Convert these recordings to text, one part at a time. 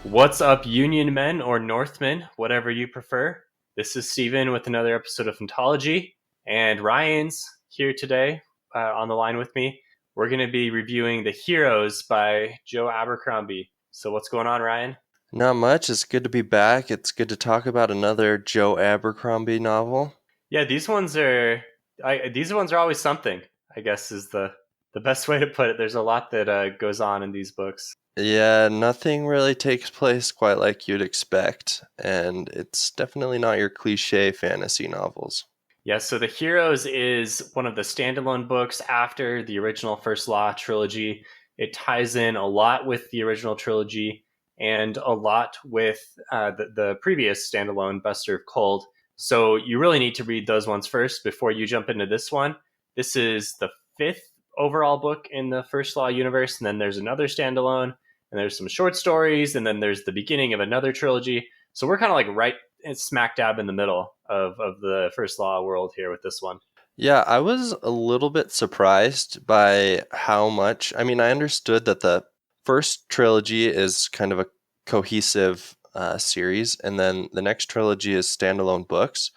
What's up, Union men or Northmen, whatever you prefer? This is Steven with another episode of Ontology, and Ryan's here today on the line with me. We're going to be reviewing The Heroes by Joe Abercrombie. So, what's going on, Ryan? Not much. It's good to be back. It's good to talk about another Joe Abercrombie novel. Yeah, these ones are always something. I guess is the best way to put it. There's a lot that goes on in these books. Yeah, nothing really takes place quite like you'd expect, and it's definitely not your cliche fantasy novels. Yeah, so The Heroes is one of the standalone books after the original First Law trilogy. It ties in a lot with the original trilogy and a lot with the previous standalone, Buster of Cold. So you really need to read those ones first before you jump into this one. This is the fifth overall book in the First Law universe, and then there's another standalone, and there's some short stories, and then there's the beginning of another trilogy. So we're kind of like right smack dab in the middle of the First Law world here with this one. Yeah, I was a little bit surprised by how much. I mean, I understood that the first trilogy is kind of a cohesive series, and then the next trilogy is standalone books.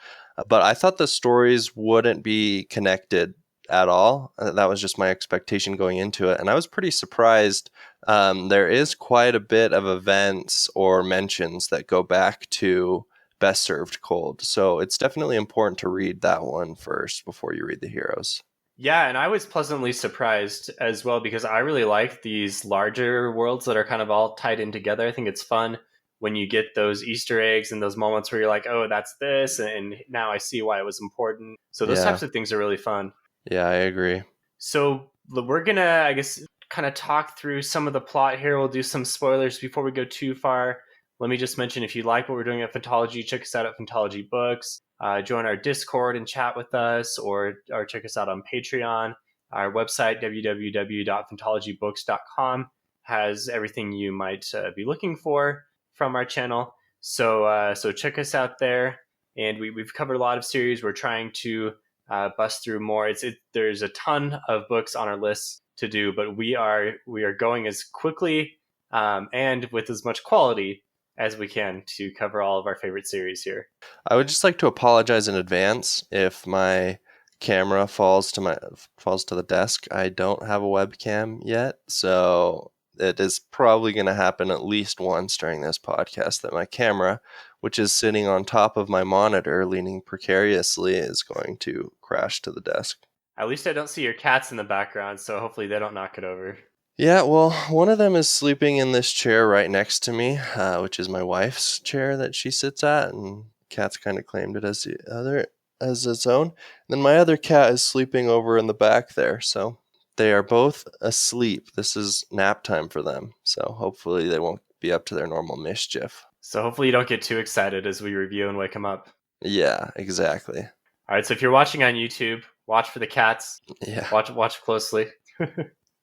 But I thought the stories wouldn't be connected at all. That was just my expectation going into it. And I was pretty surprised. There is quite a bit of events or mentions that go back to Best Served Cold. So it's definitely important to read that one first before you read The Heroes. Yeah, and I was pleasantly surprised as well because I really like these larger worlds that are kind of all tied in together. I think it's fun when you get those Easter eggs and those moments where you're like, oh, that's this, and now I see why it was important. So those Yeah, types of things are really fun. yeah, I agree. So we're gonna, I guess, kind of talk through some of the plot here. We'll do some spoilers before we go too far. Let me just mention if you like what we're doing at Phantology, check us out at Phantology Books. Join our Discord and chat with us, or check us out on Patreon. Our website, www.phantologybooks.com, has everything you might be looking for from our channel. So check us out there. And we've covered a lot of series. We're trying to bust through more. There's a ton of books on our list to do, but we are going as quickly and with as much quality as we can to cover all of our favorite series here. I would just like to apologize in advance if my camera falls to the desk. I don't have a webcam yet, so it is probably going to happen at least once during this podcast that my camera, which is sitting on top of my monitor leaning precariously, is going to crash to the desk. At least I don't see your cats in the background, so hopefully they don't knock it over. Yeah, well, one of them is sleeping in this chair right next to me, which is my wife's chair that she sits at, and Cat's kind of claimed it as the other as its own. And then my other cat is sleeping over in the back there, so they are both asleep. This is nap time for them, so hopefully they won't be up to their normal mischief. So hopefully you don't get too excited as we review and wake them up. Yeah, exactly. All right, so if you're watching on YouTube, watch for the cats. Yeah. Watch closely.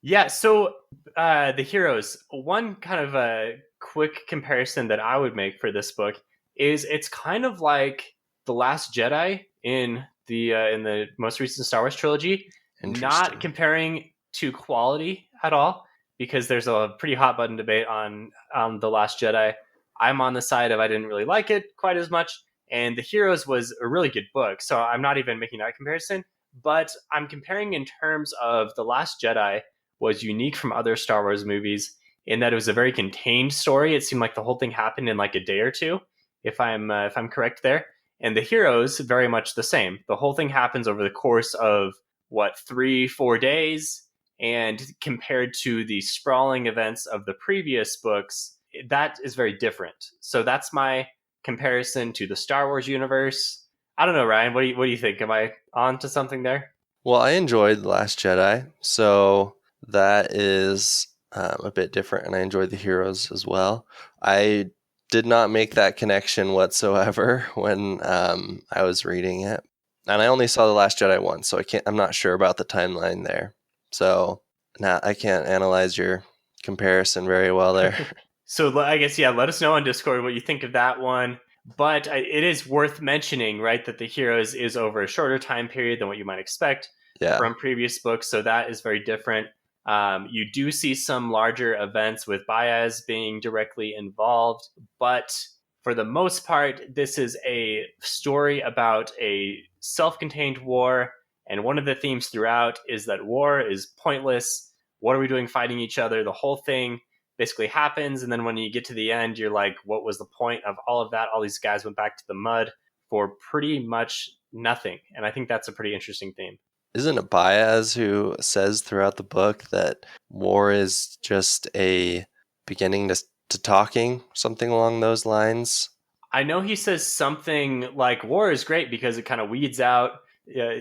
Yeah, so the heroes. One kind of a quick comparison that I would make for this book is it's kind of like the Last Jedi in the most recent Star Wars trilogy. Not Interesting. comparing to quality at all, because there's a pretty hot button debate on the Last Jedi. I'm on the side of I didn't really like it quite as much, and the Heroes was a really good book. So I'm not even making that comparison, but I'm comparing in terms of the Last Jedi was unique from other Star Wars movies in that it was a very contained story. It seemed like the whole thing happened in like a day or two, if I'm correct there. And the Heroes very much the same. The whole thing happens over the course of what 3-4 days, and compared to the sprawling events of the previous books, that is very different. So that's my comparison to the Star Wars universe. I don't know, Ryan. What do you think? Am I on to something there? Well, I enjoyed The Last Jedi, so that is a bit different, and I enjoyed The Heroes as well. I did not make that connection whatsoever when I was reading it, and I only saw The Last Jedi once, so I'm not sure about the timeline there. So now I can't analyze your comparison very well there. So I guess, yeah, let us know on Discord what you think of that one. But it is worth mentioning, right, that the Heroes is over a shorter time period than what you might expect Yeah. from previous books. So that is very different. You do see some larger events with Bayaz being directly involved, but for the most part, this is a story about a self contained war. And one of the themes throughout is that war is pointless. What are we doing fighting each other? The whole thing basically happens. And then when you get to the end, you're like, what was the point of all of that? All these guys went back to the mud for pretty much nothing. And I think that's a pretty interesting theme. Isn't it Baez who says throughout the book that war is just a beginning to talking, something along those lines? I know he says something like war is great because it kind of weeds out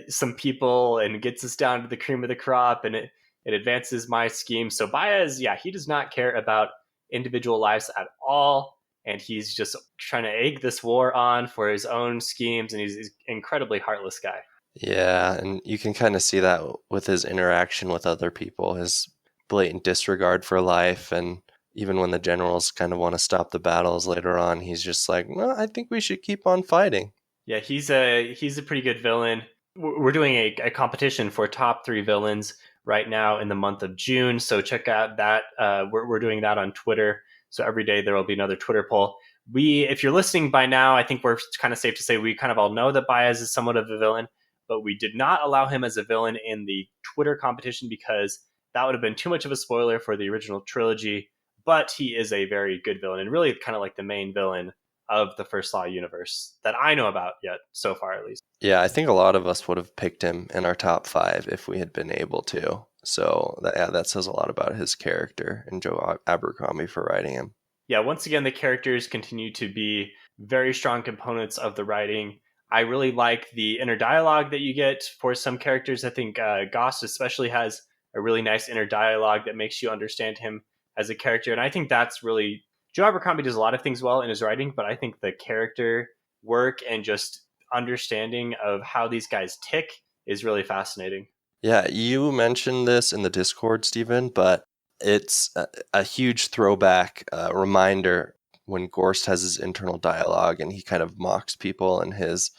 some people and gets us down to the cream of the crop, and it advances my scheme. So Baez, yeah, he does not care about individual lives at all. And he's just trying to egg this war on for his own schemes. And he's an incredibly heartless guy. Yeah, and you can kind of see that with his interaction with other people, his blatant disregard for life, and even when the generals kind of want to stop the battles later on, he's just like, "No, I think we should keep on fighting." Yeah, he's a pretty good villain. We're doing a competition for top 3 villains right now in the month of June. So check out that. We're doing that on Twitter. So every day there will be another Twitter poll. If you're listening by now, I think we're kind of safe to say we kind of all know that Baez is somewhat of a villain, but we did not allow him as a villain in the Twitter competition because that would have been too much of a spoiler for the original trilogy. But he is a very good villain and really kind of like the main villain of the First Law universe that I know about yet, so far at least. Yeah, I think a lot of us would have picked him in our top 5 if we had been able to. So that says a lot about his character and Joe Abercrombie for writing him. Yeah, once again, the characters continue to be very strong components of the writing. I really like the inner dialogue that you get for some characters. I think Goss especially has a really nice inner dialogue that makes you understand him as a character. And I think that's really Joe Abercrombie does a lot of things well in his writing, but I think the character work and just understanding of how these guys tick is really fascinating. Yeah, you mentioned this in the Discord, Stephen, but it's a huge throwback reminder when Gorst has his internal dialogue and he kind of mocks people in his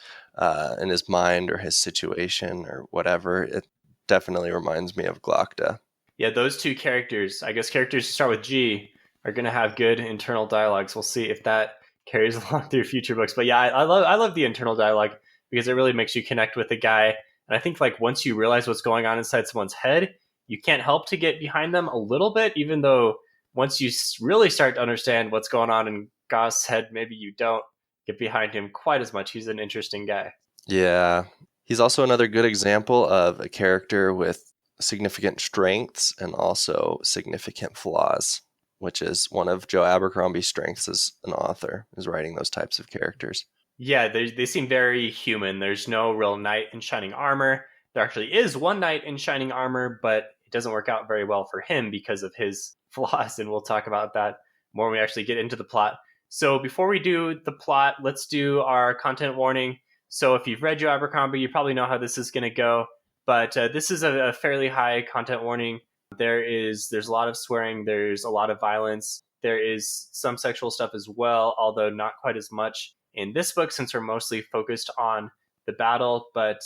mind or his situation or whatever. It definitely reminds me of Glokta. Yeah, those two characters, I guess characters who start with G, are going to have good internal dialogues. We'll see if that carries along through future books. But yeah, I love the internal dialogue because it really makes you connect with the guy. And I think like once you realize what's going on inside someone's head, you can't help to get behind them a little bit, even though once you really start to understand what's going on in Goss' head, maybe you don't get behind him quite as much. He's an interesting guy. Yeah. He's also another good example of a character with significant strengths and also significant flaws, which is one of Joe Abercrombie's strengths as an author, is writing those types of characters. Yeah, they seem very human. There's no real knight in shining armor. There actually is one knight in shining armor, but it doesn't work out very well for him because of his flaws, and we'll talk about that more when we actually get into the plot. So before we do the plot, let's do our content warning. So if you've read Joe Abercrombie, you probably know how this is going to go, but this is a fairly high content warning. There's a lot of swearing, there's a lot of violence, there is some sexual stuff as well, although not quite as much in this book since we're mostly focused on the battle. But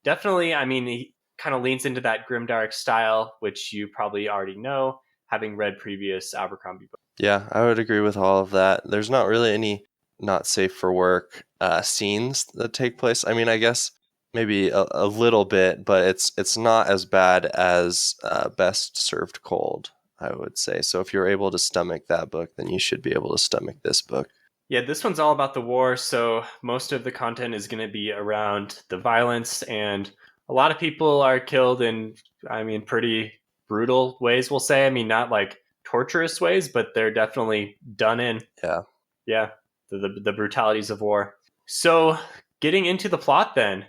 definitely, I mean, he kind of leans into that grimdark style, which you probably already know, having read previous Abercrombie books. Yeah, I would agree with all of that. There's not really any not safe for work scenes that take place. I mean, I guess maybe a little bit, but it's not as bad as Best Served Cold, I would say. So if you're able to stomach that book, then you should be able to stomach this book. Yeah, this one's all about the war, so most of the content is going to be around the violence, and a lot of people are killed in, I mean, pretty brutal ways, we'll say. I mean, not like torturous ways, but they're definitely done in. Yeah. Yeah, the brutalities of war. So, getting into the plot then.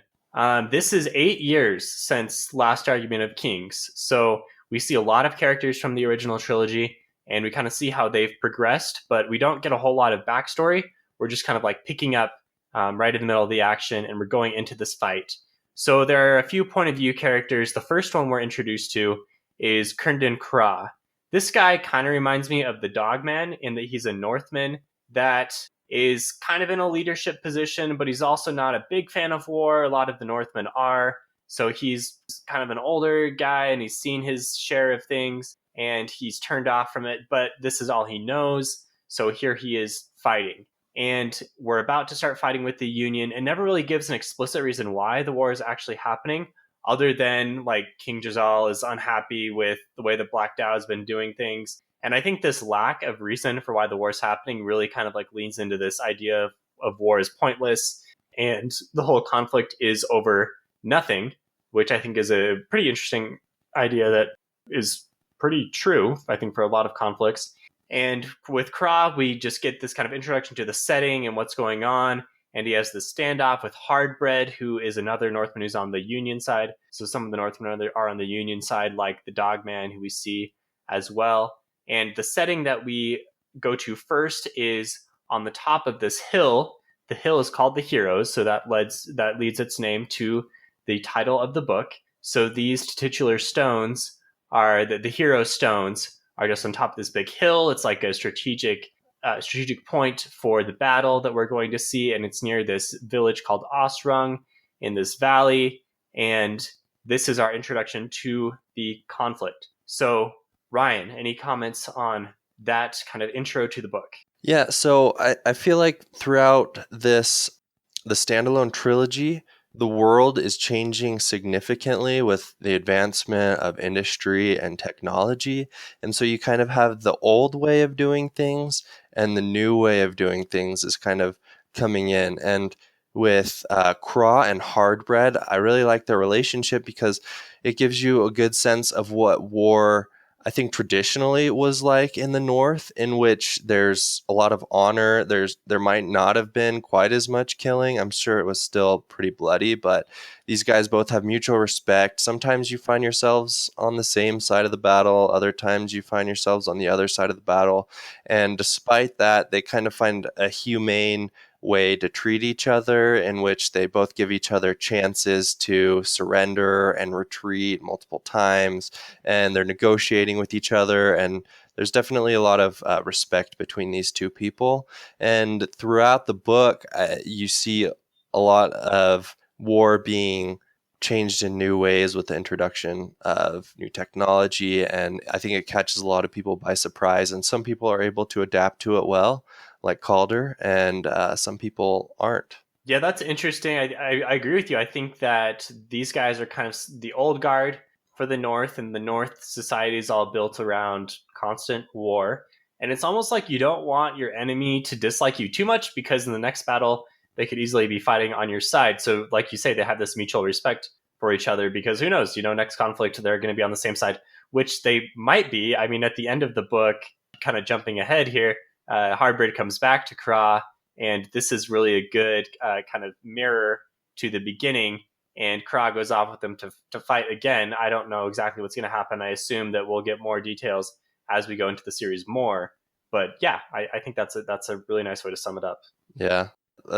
This is 8 years since Last Argument of Kings, so we see a lot of characters from the original trilogy, and we kind of see how they've progressed, but we don't get a whole lot of backstory. We're just kind of like picking up right in the middle of the action, and we're going into this fight. So there are a few point of view characters. The first one we're introduced to is Kerndon Kra. This guy kind of reminds me of the Dogman in that he's a Northman that is kind of in a leadership position, but he's also not a big fan of war. A lot of the Northmen are. So he's kind of an older guy and he's seen his share of things and he's turned off from it, but this is all he knows. So here he is fighting. And we're about to start fighting with the Union, and never really gives an explicit reason why the war is actually happening, other than like King Jazal is unhappy with the way the Black Dow has been doing things. And I think this lack of reason for why the war is happening really kind of like leans into this idea of war is pointless and the whole conflict is over nothing, which I think is a pretty interesting idea that is pretty true, I think, for a lot of conflicts. And with Kra, we just get this kind of introduction to the setting and what's going on. And he has this standoff with Hardbread, who is another Northman who's on the Union side. So some of the Northmen are on the Union side, like the Dogman, who we see as well. And the setting that we go to first is on the top of this hill. The hill is called the Heroes, so that leads its name to the title of the book. So these titular stones are the hero stones are just on top of this big hill. It's like a strategic point for the battle that we're going to see, and it's near this village called Osrung in this valley. And this is our introduction to the conflict. So, Ryan, any comments on that kind of intro to the book? Yeah, so I feel like throughout the standalone trilogy, the world is changing significantly with the advancement of industry and technology. And so you kind of have the old way of doing things and the new way of doing things is kind of coming in. And with Craw and Hardbread, I really like their relationship because it gives you a good sense of what war, I think, traditionally was like in the North, in which there's a lot of honor. There might not have been quite as much killing. I'm sure it was still pretty bloody, but these guys both have mutual respect. Sometimes you find yourselves on the same side of the battle. Other times you find yourselves on the other side of the battle. And despite that, they kind of find a humane way to treat each other, in which they both give each other chances to surrender and retreat multiple times, and they're negotiating with each other, and there's definitely a lot of respect between these two people. And throughout the book, you see a lot of war being changed in new ways with the introduction of new technology, and I think it catches a lot of people by surprise, and some people are able to adapt to it well, like Calder, and some people aren't. Yeah, that's interesting. I agree with you. I think that these guys are kind of the old guard for the North, and the North society is all built around constant war. And it's almost like you don't want your enemy to dislike you too much, because in the next battle, they could easily be fighting on your side. So, like you say, they have this mutual respect for each other, because who knows, next conflict, they're going to be on the same side, which they might be. I mean, at the end of the book, kind of jumping ahead here, Hardbread comes back to Kra, and this is really a good kind of mirror to the beginning. And Kra goes off with them to fight again. I don't know exactly what's going to happen. I assume that we'll get more details as we go into the series more. But yeah, I think that's a really nice way to sum it up. Yeah,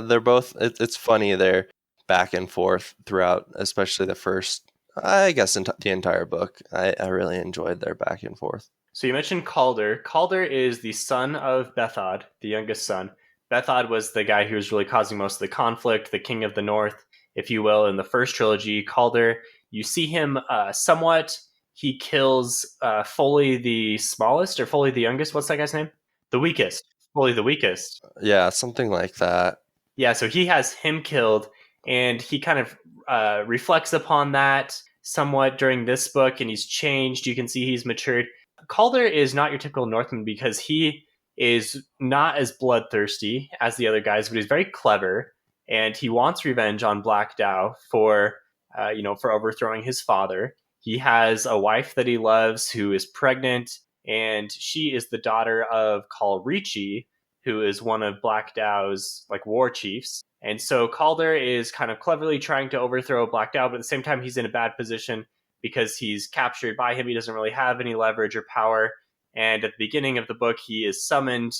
they're both. It's funny. They're back and forth throughout, especially the first. I guess the entire book. I really enjoyed their back and forth. So you mentioned Calder. Calder is the son of Bethod, the youngest son. Bethod was the guy who was really causing most of the conflict, the king of the North, if you will, in the first trilogy. Calder, you see him somewhat. He kills Foley the smallest, or Foley the youngest. What's that guy's name? The weakest. Foley the weakest. Yeah, something like that. Yeah, so he has him killed, and he kind of reflects upon that somewhat during this book, and he's changed. You can see he's matured. Calder is not your typical Northman, because he is not as bloodthirsty as the other guys, but he's very clever, and he wants revenge on Black Dow for overthrowing his father. He has a wife that he loves who is pregnant, and she is the daughter of Kalrichi, who is one of Black Dow's like war chiefs. And so Calder is kind of cleverly trying to overthrow Black Dow, but at the same time he's in a bad position because he's captured by him. He doesn't really have any leverage or power. And at the beginning of the book, he is summoned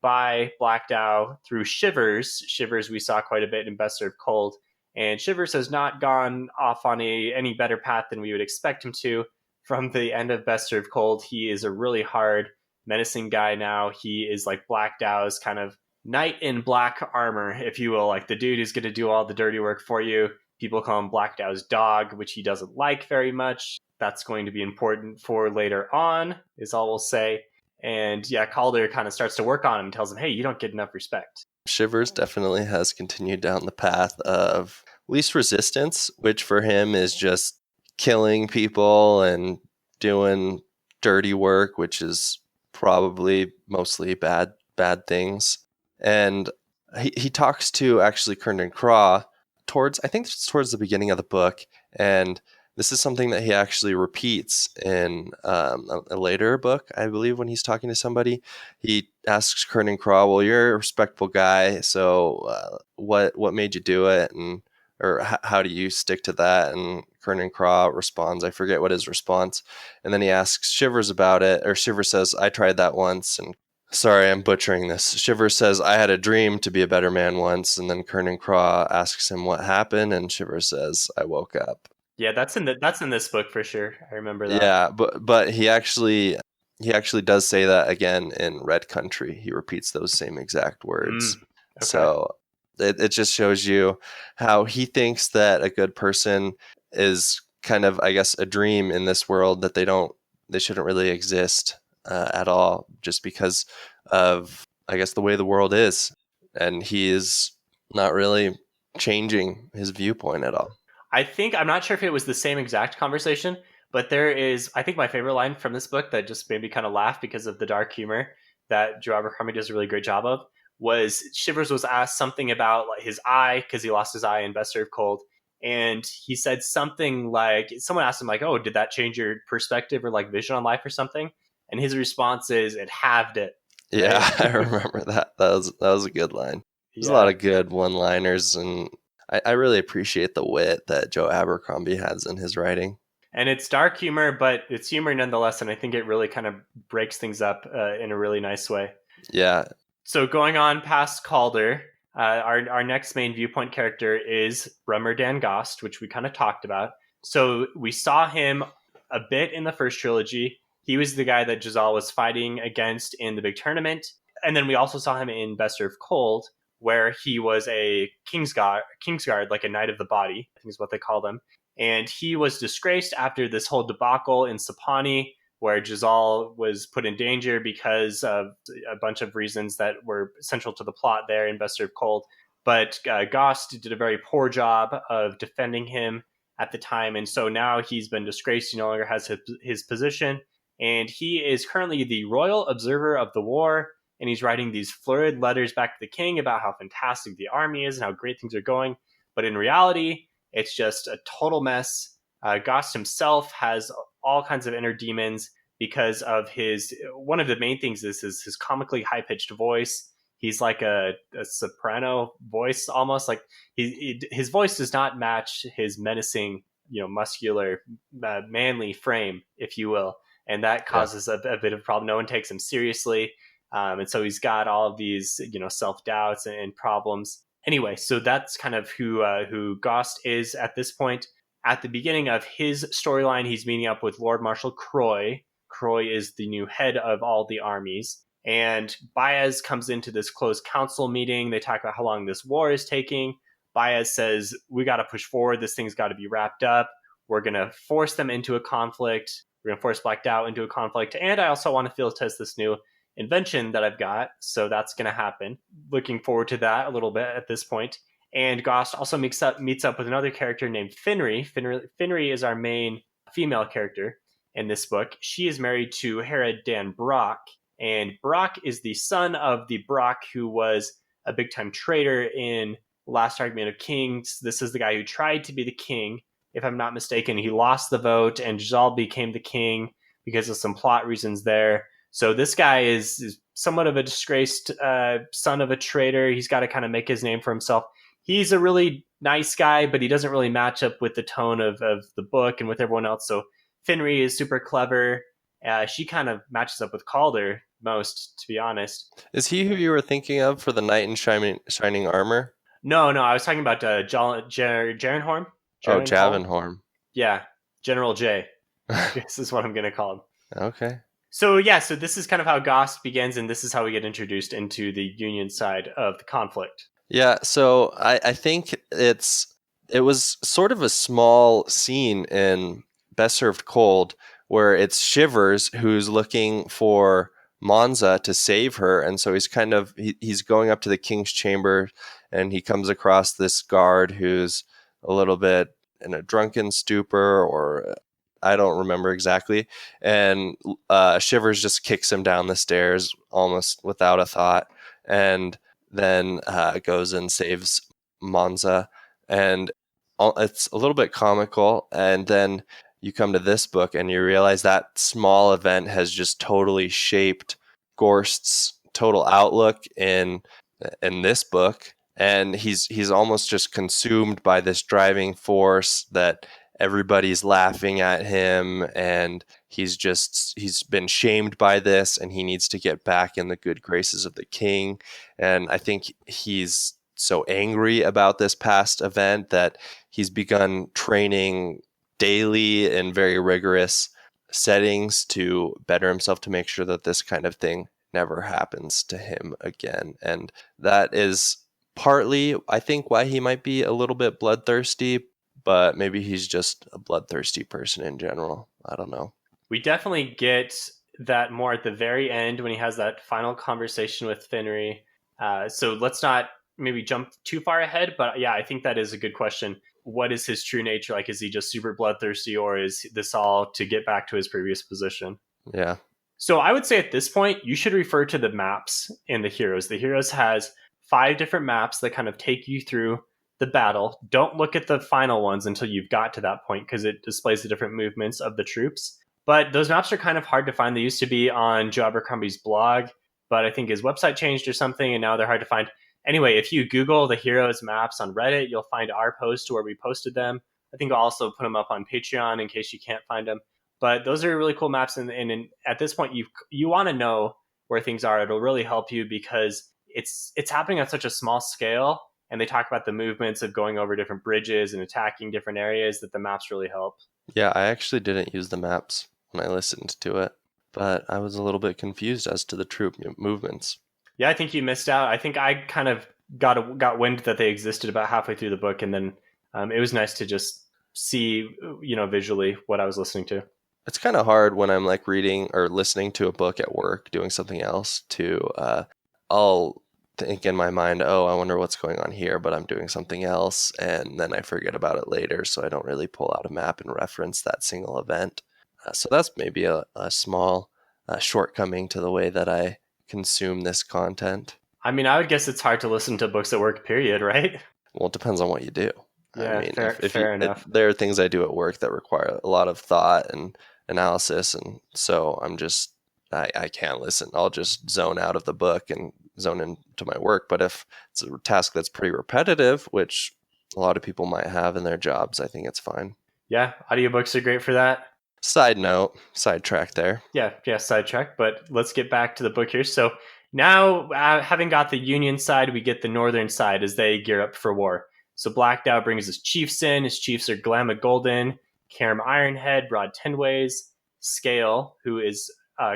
by Black Dow through Shivers. Shivers we saw quite a bit in Best Served Cold. And Shivers has not gone off on any better path than we would expect him to. From the end of Best Served Cold, he is a really hard, menacing guy now. He is like Black Dow's kind of knight in black armor, if you will, like the dude who's going to do all the dirty work for you. People call him Black Dow's dog, which he doesn't like very much. That's going to be important for later on, is all we'll say. And yeah, Calder kind of starts to work on him and tells him, hey, you don't get enough respect. Shivers definitely has continued down the path of least resistance, which for him is just killing people and doing dirty work, which is probably mostly bad things. And he talks to actually Kernan Craw towards, I think it's towards the beginning of the book, and this is something that he actually repeats in a later book, I believe, when he's talking to somebody. He asks Kernan Craw, well, you're a respectable guy, so what made you do it? And or how do you stick to that? And Kernan Craw responds, I forget what his response. And then he asks Shivers about it, or Shivers says, I tried that once. And sorry, I'm butchering this. Shivers says, I had a dream to be a better man once. And then Kernan Craw asks him what happened, and Shivers says, I woke up. Yeah, that's in this book for sure. I remember that. Yeah, but he actually does say that again in Red Country. He repeats those same exact words. Okay. So it just shows you how he thinks that a good person is kind of, I guess, a dream in this world, that they shouldn't really exist at all, just because of, I guess, the way the world is, and he is not really changing his viewpoint at all. I'm not sure if it was the same exact conversation, but there is, I think my favorite line from this book that just made me kind of laugh because of the dark humor that Joe Abercrombie does a really great job of, was Shivers was asked something about like his eye, because he lost his eye in Best Served Cold. And he said something like, someone asked him like, oh, did that change your perspective or like vision on life or something? And his response is, it halved it. Yeah, Right? I remember that. That was a good line. There's a lot of good one-liners, and I really appreciate the wit that Joe Abercrombie has in his writing. And it's dark humor, but it's humor nonetheless, and I think it really kind of breaks things up in a really nice way. Yeah. So going on past Calder, our next main viewpoint character is Brummer Dan Gost, which we kind of talked about. So we saw him a bit in the first trilogy. He was the guy that Giselle was fighting against in the big tournament. And then we also saw him in Best Served Cold, where he was a Kingsguard, like a Knight of the Body, I think is what they call them. And he was disgraced after this whole debacle in Sapani, where Giselle was put in danger because of a bunch of reasons that were central to the plot there in Best Served Cold. But Gost did a very poor job of defending him at the time, and so now he's been disgraced. He no longer has his position, and he is currently the Royal Observer of the War, and he's writing these florid letters back to the king about how fantastic the army is and how great things are going. But in reality, it's just a total mess. Gost himself has all kinds of inner demons because of one of the main things is his comically high-pitched voice. He's like a soprano voice, almost like his voice does not match his menacing, muscular, manly frame, if you will. And that causes a bit of a problem. No one takes him seriously. And so he's got all of these, self-doubts and problems. Anyway, so that's kind of who Gost is at this point. At the beginning of his storyline, he's meeting up with Lord Marshal Croy. Croy is the new head of all the armies. And Bayaz comes into this closed council meeting. They talk about how long this war is taking. Bayaz says, we got to push forward. This thing's got to be wrapped up. We're going to force them into a conflict. We're going to force Black Dow into a conflict. And I also want to field test this new invention that I've got. So that's going to happen. Looking forward to that a little bit at this point. And Gost also meets up with another character named Finri. Finri is our main female character in this book. She is married to Herod Dan Brock. And Brock is the son of the Brock who was a big-time traitor in Last Argument of Kings. This is the guy who tried to be the king. If I'm not mistaken, he lost the vote, and Giselle became the king because of some plot reasons there. So this guy is somewhat of a disgraced son of a traitor. He's got to kind of make his name for himself. He's a really nice guy, but he doesn't really match up with the tone of the book and with everyone else. So Finri is super clever. She kind of matches up with Calder most, to be honest. Is he who you were thinking of for the knight in shining armor? No, I was talking about Jarenhorn. Oh, Javenhorn. Yeah, General J. This is what I'm going to call him. Okay. So this is kind of how Gost begins, and this is how we get introduced into the Union side of the conflict. Yeah, so I think it's it was sort of a small scene in Best Served Cold where it's Shivers who's looking for Monza to save her, and so he's going up to the king's chamber, and he comes across this guard who's a little bit in a drunken stupor, or I don't remember exactly, and Shivers just kicks him down the stairs almost without a thought, and then goes and saves Monza, and it's a little bit comical. And then you come to this book and you realize that small event has just totally shaped Gorst's total outlook in this book, and he's almost just consumed by this driving force that everybody's laughing at him, and he's been shamed by this, and he needs to get back in the good graces of the king. And I think he's so angry about this past event that he's begun training daily in very rigorous settings to better himself to make sure that this kind of thing never happens to him again. And that is partly, I think, why he might be a little bit bloodthirsty, but maybe he's just a bloodthirsty person in general. I don't know. We definitely get that more at the very end when he has that final conversation with Finnery. So let's not maybe jump too far ahead, but yeah, I think that is a good question. What is his true nature like? Is he just super bloodthirsty, or is this all to get back to his previous position? Yeah. So I would say at this point, you should refer to the maps in the Heroes. The Heroes has 5 different maps that kind of take you through the battle. Don't look at the final ones until you've got to that point, because it displays the different movements of the troops. But those maps are kind of hard to find. They used to be on Joe Abercrombie's blog, but I think his website changed or something, and now they're hard to find. Anyway, if you Google the Heroes maps on Reddit, you'll find our post where we posted them. I think I'll also put them up on Patreon in case you can't find them. But those are really cool maps, and at this point, you want to know where things are. It'll really help you because it's happening on such a small scale, and they talk about the movements of going over different bridges and attacking different areas that the maps really help. Yeah, I actually didn't use the maps when I listened to it, but I was a little bit confused as to the troop movements. Yeah, I think you missed out. I think I kind of got wind that they existed about halfway through the book, and then it was nice to just see, visually what I was listening to. It's kind of hard when I'm like reading or listening to a book at work, doing something else to, I'll think in my mind, oh, I wonder what's going on here, but I'm doing something else. And then I forget about it later. So I don't really pull out a map and reference that single event. So that's maybe a small shortcoming to the way that I consume this content. I mean, I would guess it's hard to listen to books at work, period, right? Well, it depends on what you do. I Yeah, mean, fair enough. there are things I do at work that require a lot of thought and analysis, and so I can't listen. I'll just zone out of the book and zone into my work. But if it's a task that's pretty repetitive, which a lot of people might have in their jobs, I think it's fine. Yeah, audiobooks are great for that. Side note, sidetrack there. Yeah, sidetrack. But let's get back to the book here. So now, having got the Union side, we get the Northern side as they gear up for war. So Blackdow brings his chiefs in. His chiefs are Glamma Golden, Karam Ironhead, Rod Tenways, Scale, who is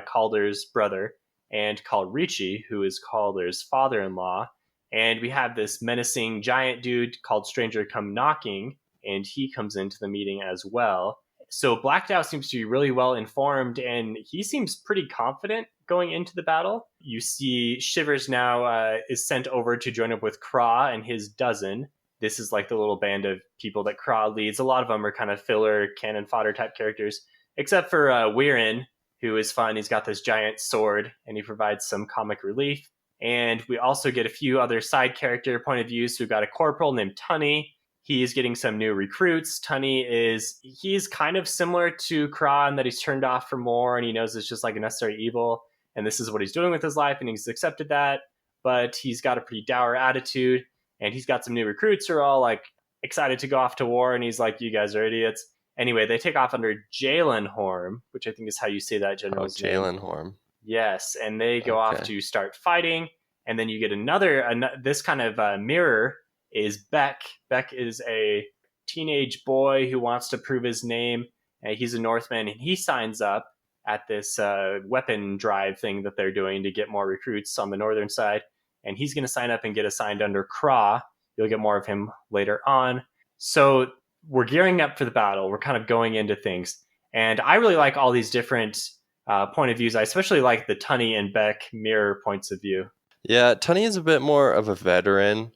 Calder's brother, and Calrici, who is Calder's father-in-law. And we have this menacing giant dude called Stranger Come Knocking, and he comes into the meeting as well. So Blackdow seems to be really well informed, and he seems pretty confident going into the battle. You see Shivers now is sent over to join up with Craw and his dozen. This is like the little band of people that Craw leads. A lot of them are kind of filler, cannon fodder type characters, except for Weirin, who is fun. He's got this giant sword, and he provides some comic relief. And we also get a few other side character point of views. So we've got a corporal named Tunny. He's getting some new recruits. He's kind of similar to Craw in that he's turned off for more, and he knows it's just like a necessary evil, and this is what he's doing with his life, and he's accepted that. But he's got a pretty dour attitude, and he's got some new recruits who are all like excited to go off to war, and he's like, "You guys are idiots." Anyway, they take off under Jalenhorm, which I think is how you say that general's name. Jalenhorm. Yes, and they go off to start fighting, and then you get this kind of mirror is Beck. Beck is a teenage boy who wants to prove his name. He's a Northman, and he signs up at this weapon drive thing that they're doing to get more recruits on the northern side. And he's going to sign up and get assigned under Craw. You'll get more of him later on. So we're gearing up for the battle. We're kind of going into things. And I really like all these different point of views. I especially like the Tunney and Beck mirror points of view. Yeah, Tunney is a bit more of a veteran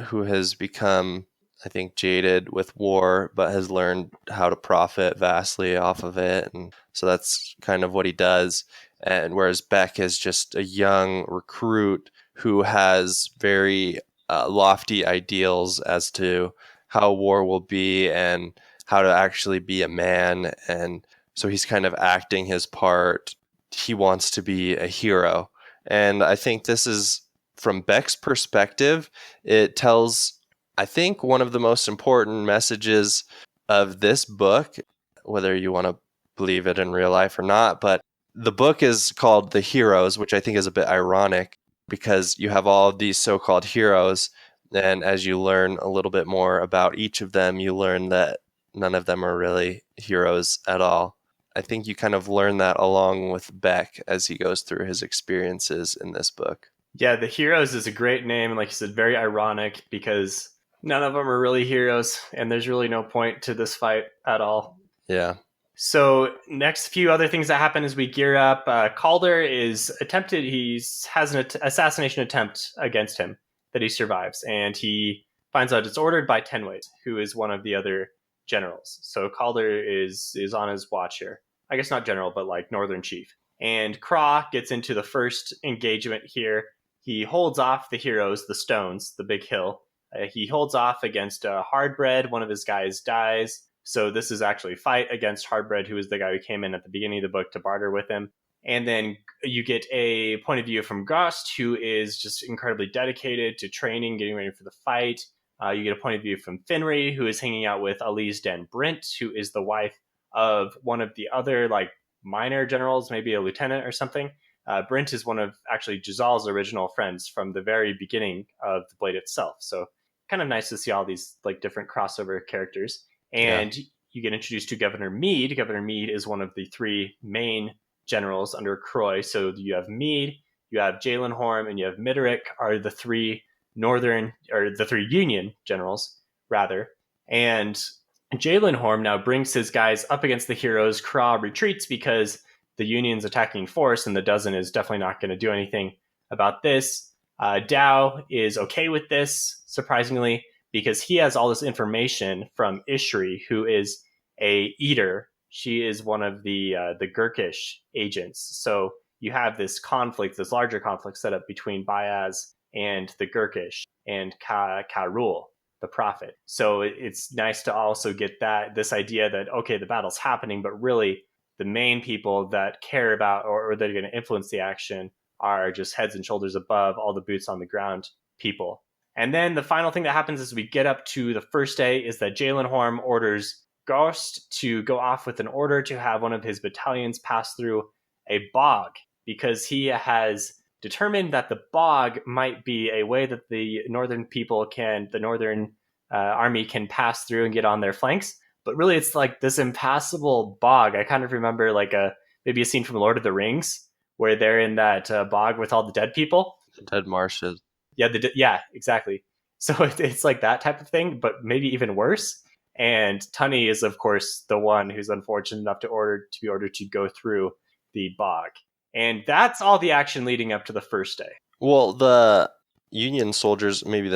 who has become, I think, jaded with war, but has learned how to profit vastly off of it. And so that's kind of what he does. And whereas Beck is just a young recruit who has very lofty ideals as to how war will be and how to actually be a man. And so he's kind of acting his part. He wants to be a hero. And I think this is, from Beck's perspective, it tells, I think, one of the most important messages of this book, whether you want to believe it in real life or not. But the book is called The Heroes, which I think is a bit ironic because you have all of these so-called heroes. And as you learn a little bit more about each of them, you learn that none of them are really heroes at all. I think you kind of learn that along with Beck as he goes through his experiences in this book. Yeah, the Heroes is a great name. And like you said, very ironic because none of them are really heroes. And there's really no point to this fight at all. Yeah. So next few other things that happen as we gear up, Calder is attempted. He has an assassination attempt against him that he survives, and he finds out it's ordered by Tenwayt, who is one of the other generals. So Calder is on his watch here. I guess not general, but like Northern Chief. And Craw gets into the first engagement here. He holds off the heroes, the Stones, the big hill. He holds off against Hardbread. One of his guys dies. So this is actually a fight against Hardbread, who is the guy who came in at the beginning of the book to barter with him. And then you get a point of view from Gost, who is just incredibly dedicated to training, getting ready for the fight. You get a point of view from Finrey, who is hanging out with Elise Den Brent, who is the wife of one of the other like minor generals, maybe a lieutenant or something. Brent is one of actually Jazal's original friends from the very beginning of the Blade itself. So kind of nice to see all these like different crossover characters. And you get introduced to Governor Meade. Governor Meade is one of the three main generals under Croy. So you have Meade, you have Jalenhorm, and you have Miderick are the three Northern, or the three Union generals, rather. And Jalenhorm now brings his guys up against the heroes. Craw retreats because the Union's attacking force, and the Dozen is definitely not going to do anything about this. Dow is okay with this, surprisingly, because he has all this information from Ishri, who is a eater. She is one of the Gurkish agents. So you have this conflict, this larger conflict set up between Bayaz and the Gurkish and Karul, the prophet. So it's nice to also get this idea that, okay, the battle's happening, but really the main people that care about or that are going to influence the action are just heads and shoulders above all the boots on the ground people. And then the final thing that happens as we get up to the first day is that Jalenhorm orders Ghost to go off with an order to have one of his battalions pass through a bog, because he has determined that the bog might be a way that the northern army can pass through and get on their flanks. But really, it's like this impassable bog. I kind of remember like maybe a scene from Lord of the Rings where they're in that bog with all the dead people. Dead marshes. Yeah, exactly. So it's like that type of thing, but maybe even worse. And Tunney is, of course, the one who's unfortunate enough to be ordered to go through the bog. And that's all the action leading up to the first day. Well, the Union soldiers, maybe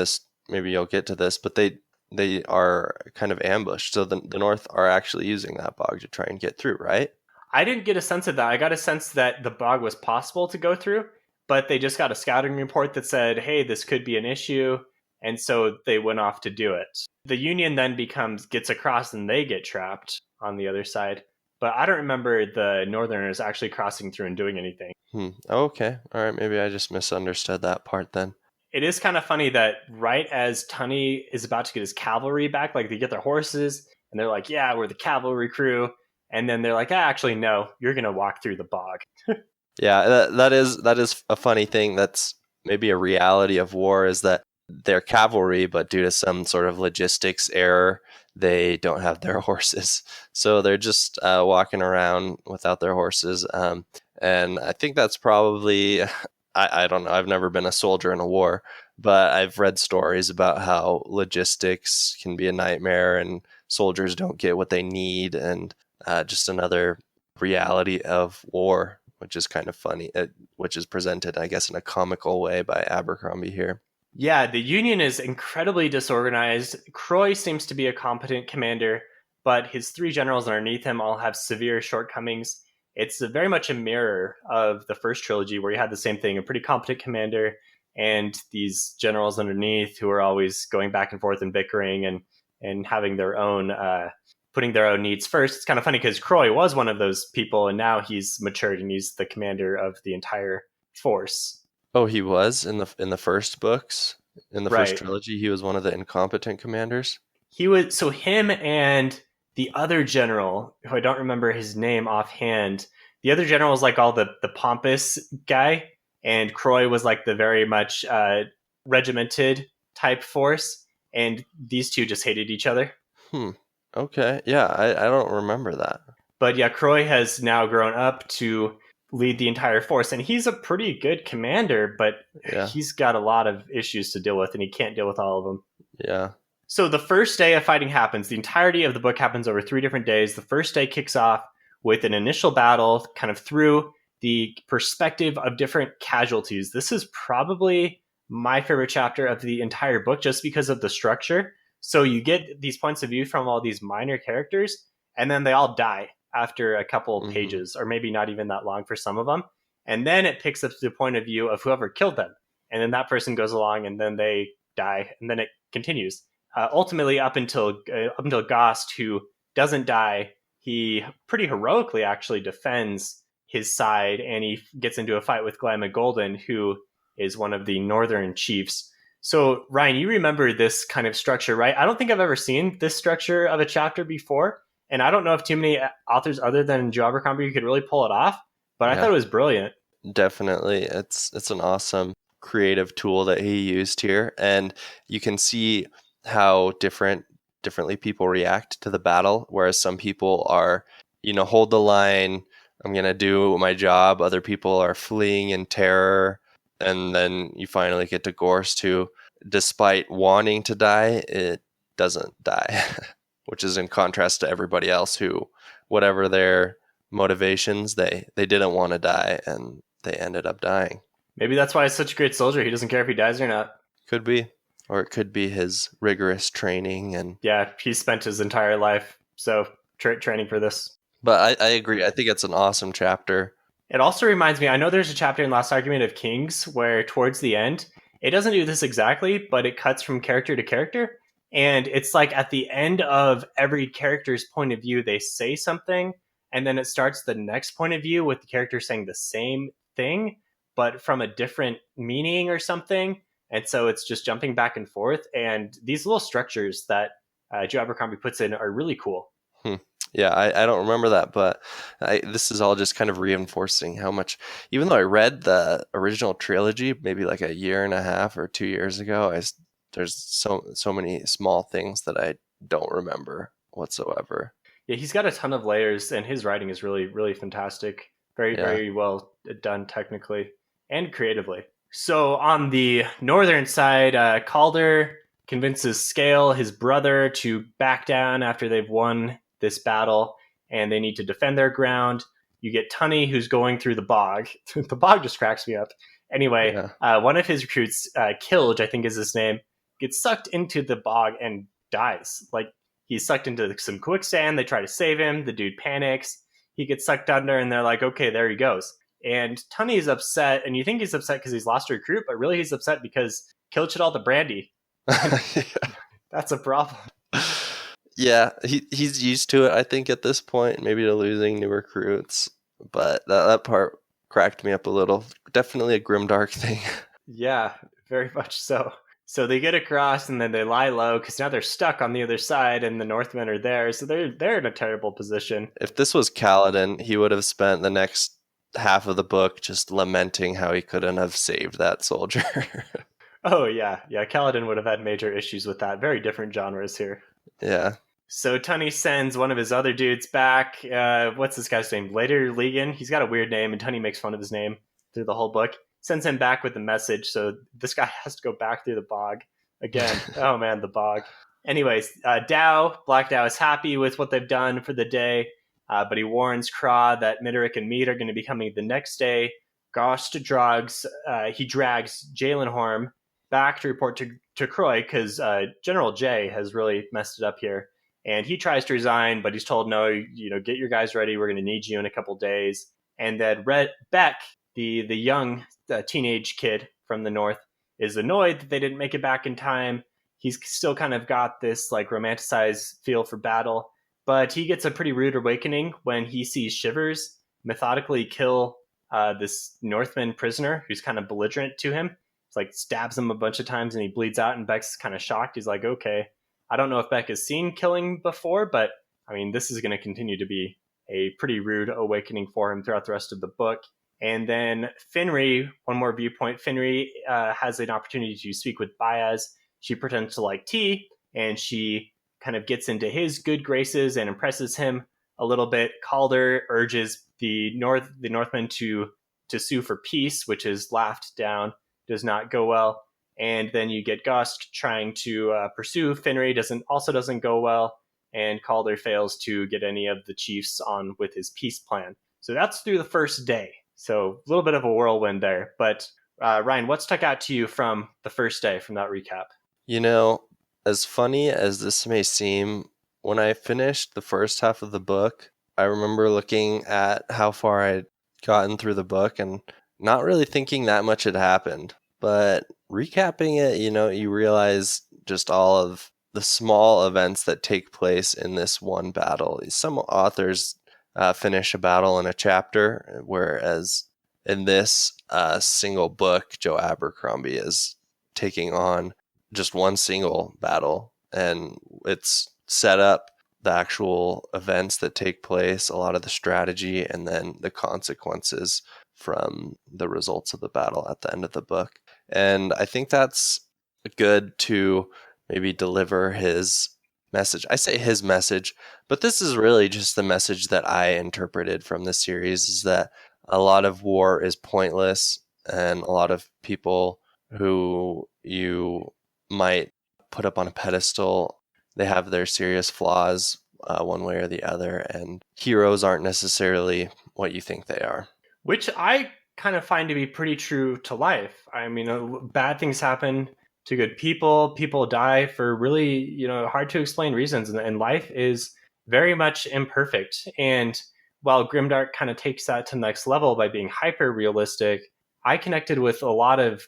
you'll get to this, but they are kind of ambushed. So the North are actually using that bog to try and get through, right? I didn't get a sense of that. I got a sense that the bog was possible to go through, but they just got a scouting report that said, hey, this could be an issue. And so they went off to do it. The Union then gets across and they get trapped on the other side. But I don't remember the Northerners actually crossing through and doing anything. Okay. All right. Maybe I just misunderstood that part then. It is kind of funny that right as Tunney is about to get his cavalry back, like they get their horses and they're like, yeah, we're the cavalry crew. And then they're like, actually, no, you're going to walk through the bog. Yeah, that is a funny thing. That's maybe a reality of war, is that they're cavalry, but due to some sort of logistics error, they don't have their horses. So they're just walking around without their horses. And I think that's probably, I don't know. I've never been a soldier in a war, but I've read stories about how logistics can be a nightmare and soldiers don't get what they need, and just another reality of war, which is kind of funny, which is presented, I guess, in a comical way by Abercrombie here. Yeah, the Union is incredibly disorganized. Croy seems to be a competent commander, but his three generals underneath him all have severe shortcomings. It's very much a mirror of the first trilogy, where you had the same thing, a pretty competent commander and these generals underneath who are always going back and forth and bickering and having their own putting their own needs first. It's kind of funny because Croy was one of those people, and now he's matured and he's the commander of the entire force. Oh, he was in the first books, in the first Right. trilogy. He was one of the incompetent commanders. He was, so him and the other general, who I don't remember his name offhand. The other general was like all the pompous guy, and Croy was like the very much regimented type force, and these two just hated each other. Hmm. Okay. Yeah, I don't remember that. But yeah, Croy has now grown up to lead the entire force, and he's a pretty good commander, but Yeah. he's got a lot of issues to deal with, and he can't deal with all of them. Yeah. So the first day of fighting happens. The entirety of the book happens over 3 different days. The first day kicks off with an initial battle, kind of through the perspective of different casualties. This is probably my favorite chapter of the entire book, just because of the structure. So you get these points of view from all these minor characters, and then they all die after a couple Hmm. pages, or maybe not even that long for some of them. And then it picks up the point of view of whoever killed them. And then that person goes along, and then they die, and then it continues. Ultimately, up until Gost, who doesn't die, he pretty heroically actually defends his side, and he gets into a fight with Glamma Golden, who is one of the northern chiefs. So, Ryan, you remember this kind of structure, right? I don't think I've ever seen this structure of a chapter before, and I don't know if too many authors other than Joe Abercrombie could really pull it off. But I thought Yeah, it was brilliant. definitely. It's an awesome creative tool that he used here, and you can see how differently people react to the battle. Whereas some people are, hold the line. I'm gonna do my job. Other people are fleeing in terror, and then you finally get to Gorst, who, despite wanting to die, it doesn't die, which is in contrast to everybody else who, whatever their motivations, they didn't want to die and they ended up dying. Maybe that's why he's such a great soldier. He doesn't care if he dies or not. Could be. Or it could be his rigorous training. And Yeah, he spent his entire life training for this. but I agree. I think it's an awesome chapter. It also reminds me, I know there's a chapter in Last Argument of Kings where towards the end, it doesn't do this exactly, but it cuts from character to character. And it's like at the end of every character's point of view, they say something, and then it starts the next point of view with the character saying the same thing, but from a different meaning or something. And so it's just jumping back and forth. And these little structures that Joe Abercrombie puts in are really cool. Hmm. Yeah, I don't remember that, but this is all just kind of reinforcing how much, even though I read the original trilogy maybe like a year and a half or 2 years ago, there's so many small things that I don't remember whatsoever. Yeah, he's got a ton of layers, and his writing is really, really fantastic. Very, Yeah. very well done technically and creatively. So on the northern side, Calder convinces Scale, his brother, to back down after they've won this battle, and they need to defend their ground. You get Tunney, who's going through the bog. The bog just cracks me up. Anyway, Yeah. one of his recruits, Kilge, I think is his name, gets sucked into the bog and dies. Like, he's sucked into some quicksand. They try to save him. The dude panics. He gets sucked under, and they're like, okay, there he goes. And Tunney is upset, and you think he's upset because he's lost a recruit, but really he's upset because Kilge had all the brandy. And that's a problem. Yeah, he's used to it, I think, at this point, maybe to losing new recruits. But that part cracked me up a little. Definitely a grimdark thing. Yeah, very much so. So they get across, and then they lie low because now they're stuck on the other side, and the Northmen are there. So they're in a terrible position. If this was Kaladin, he would have spent the next half of the book just lamenting how he couldn't have saved that soldier. Oh yeah, yeah. Kaladin would have had major issues with that. Very different genres here. Yeah. So Tunney sends one of his other dudes back. What's this guy's name? Later Legan. He's got a weird name, and Tunney makes fun of his name through the whole book. sends him back with a message. So this guy has to go back through the bog again. Oh man, the bog. Anyways, Black Dow is happy with what they've done for the day, but he warns Craw that Midoric and Mead are going to be coming the next day. Gost drags Jalen Horm back to report to Croy because General J has really messed it up here. And he tries to resign, but he's told, no, get your guys ready. We're going to need you in a couple days. And then Beck, the young teenage kid from the north, is annoyed that they didn't make it back in time. He's still kind of got this like romanticized feel for battle, but he gets a pretty rude awakening when he sees Shivers methodically kill this Northman prisoner who's kind of belligerent to him. It's like stabs him a bunch of times and he bleeds out, and Beck's kind of shocked. He's like, okay, I don't know if Beck has seen killing before, but I mean, this is going to continue to be a pretty rude awakening for him throughout the rest of the book. And then Finri, one more viewpoint, Finri has an opportunity to speak with Bayaz. She pretends to like tea, and she kind of gets into his good graces and impresses him a little bit. Calder urges the Northmen to sue for peace, which is laughed down, does not go well. And then you get Gosk trying to pursue Finri, doesn't go well, and Calder fails to get any of the chiefs on with his peace plan. So that's through the first day. So a little bit of a whirlwind there. But Ryan, what stuck out to you from the first day, from that recap? As funny as this may seem, when I finished the first half of the book, I remember looking at how far I'd gotten through the book and not really thinking that much had happened. But recapping it, you realize just all of the small events that take place in this one battle. Some authors finish a battle in a chapter, whereas in this single book, Joe Abercrombie is taking on just one single battle, and it's set up the actual events that take place, a lot of the strategy, and then the consequences from the results of the battle at the end of the book. And I think that's good to maybe deliver his message. I say his message, but this is really just the message that I interpreted from this series, is that a lot of war is pointless, and a lot of people who you might put up on a pedestal, they have their serious flaws one way or the other, and heroes aren't necessarily what you think they are. Which I kind of find to be pretty true to life. I mean, bad things happen to good people. People die for really, hard to explain reasons, and life is very much imperfect. And while Grimdark kind of takes that to the next level by being hyper realistic, I connected with a lot of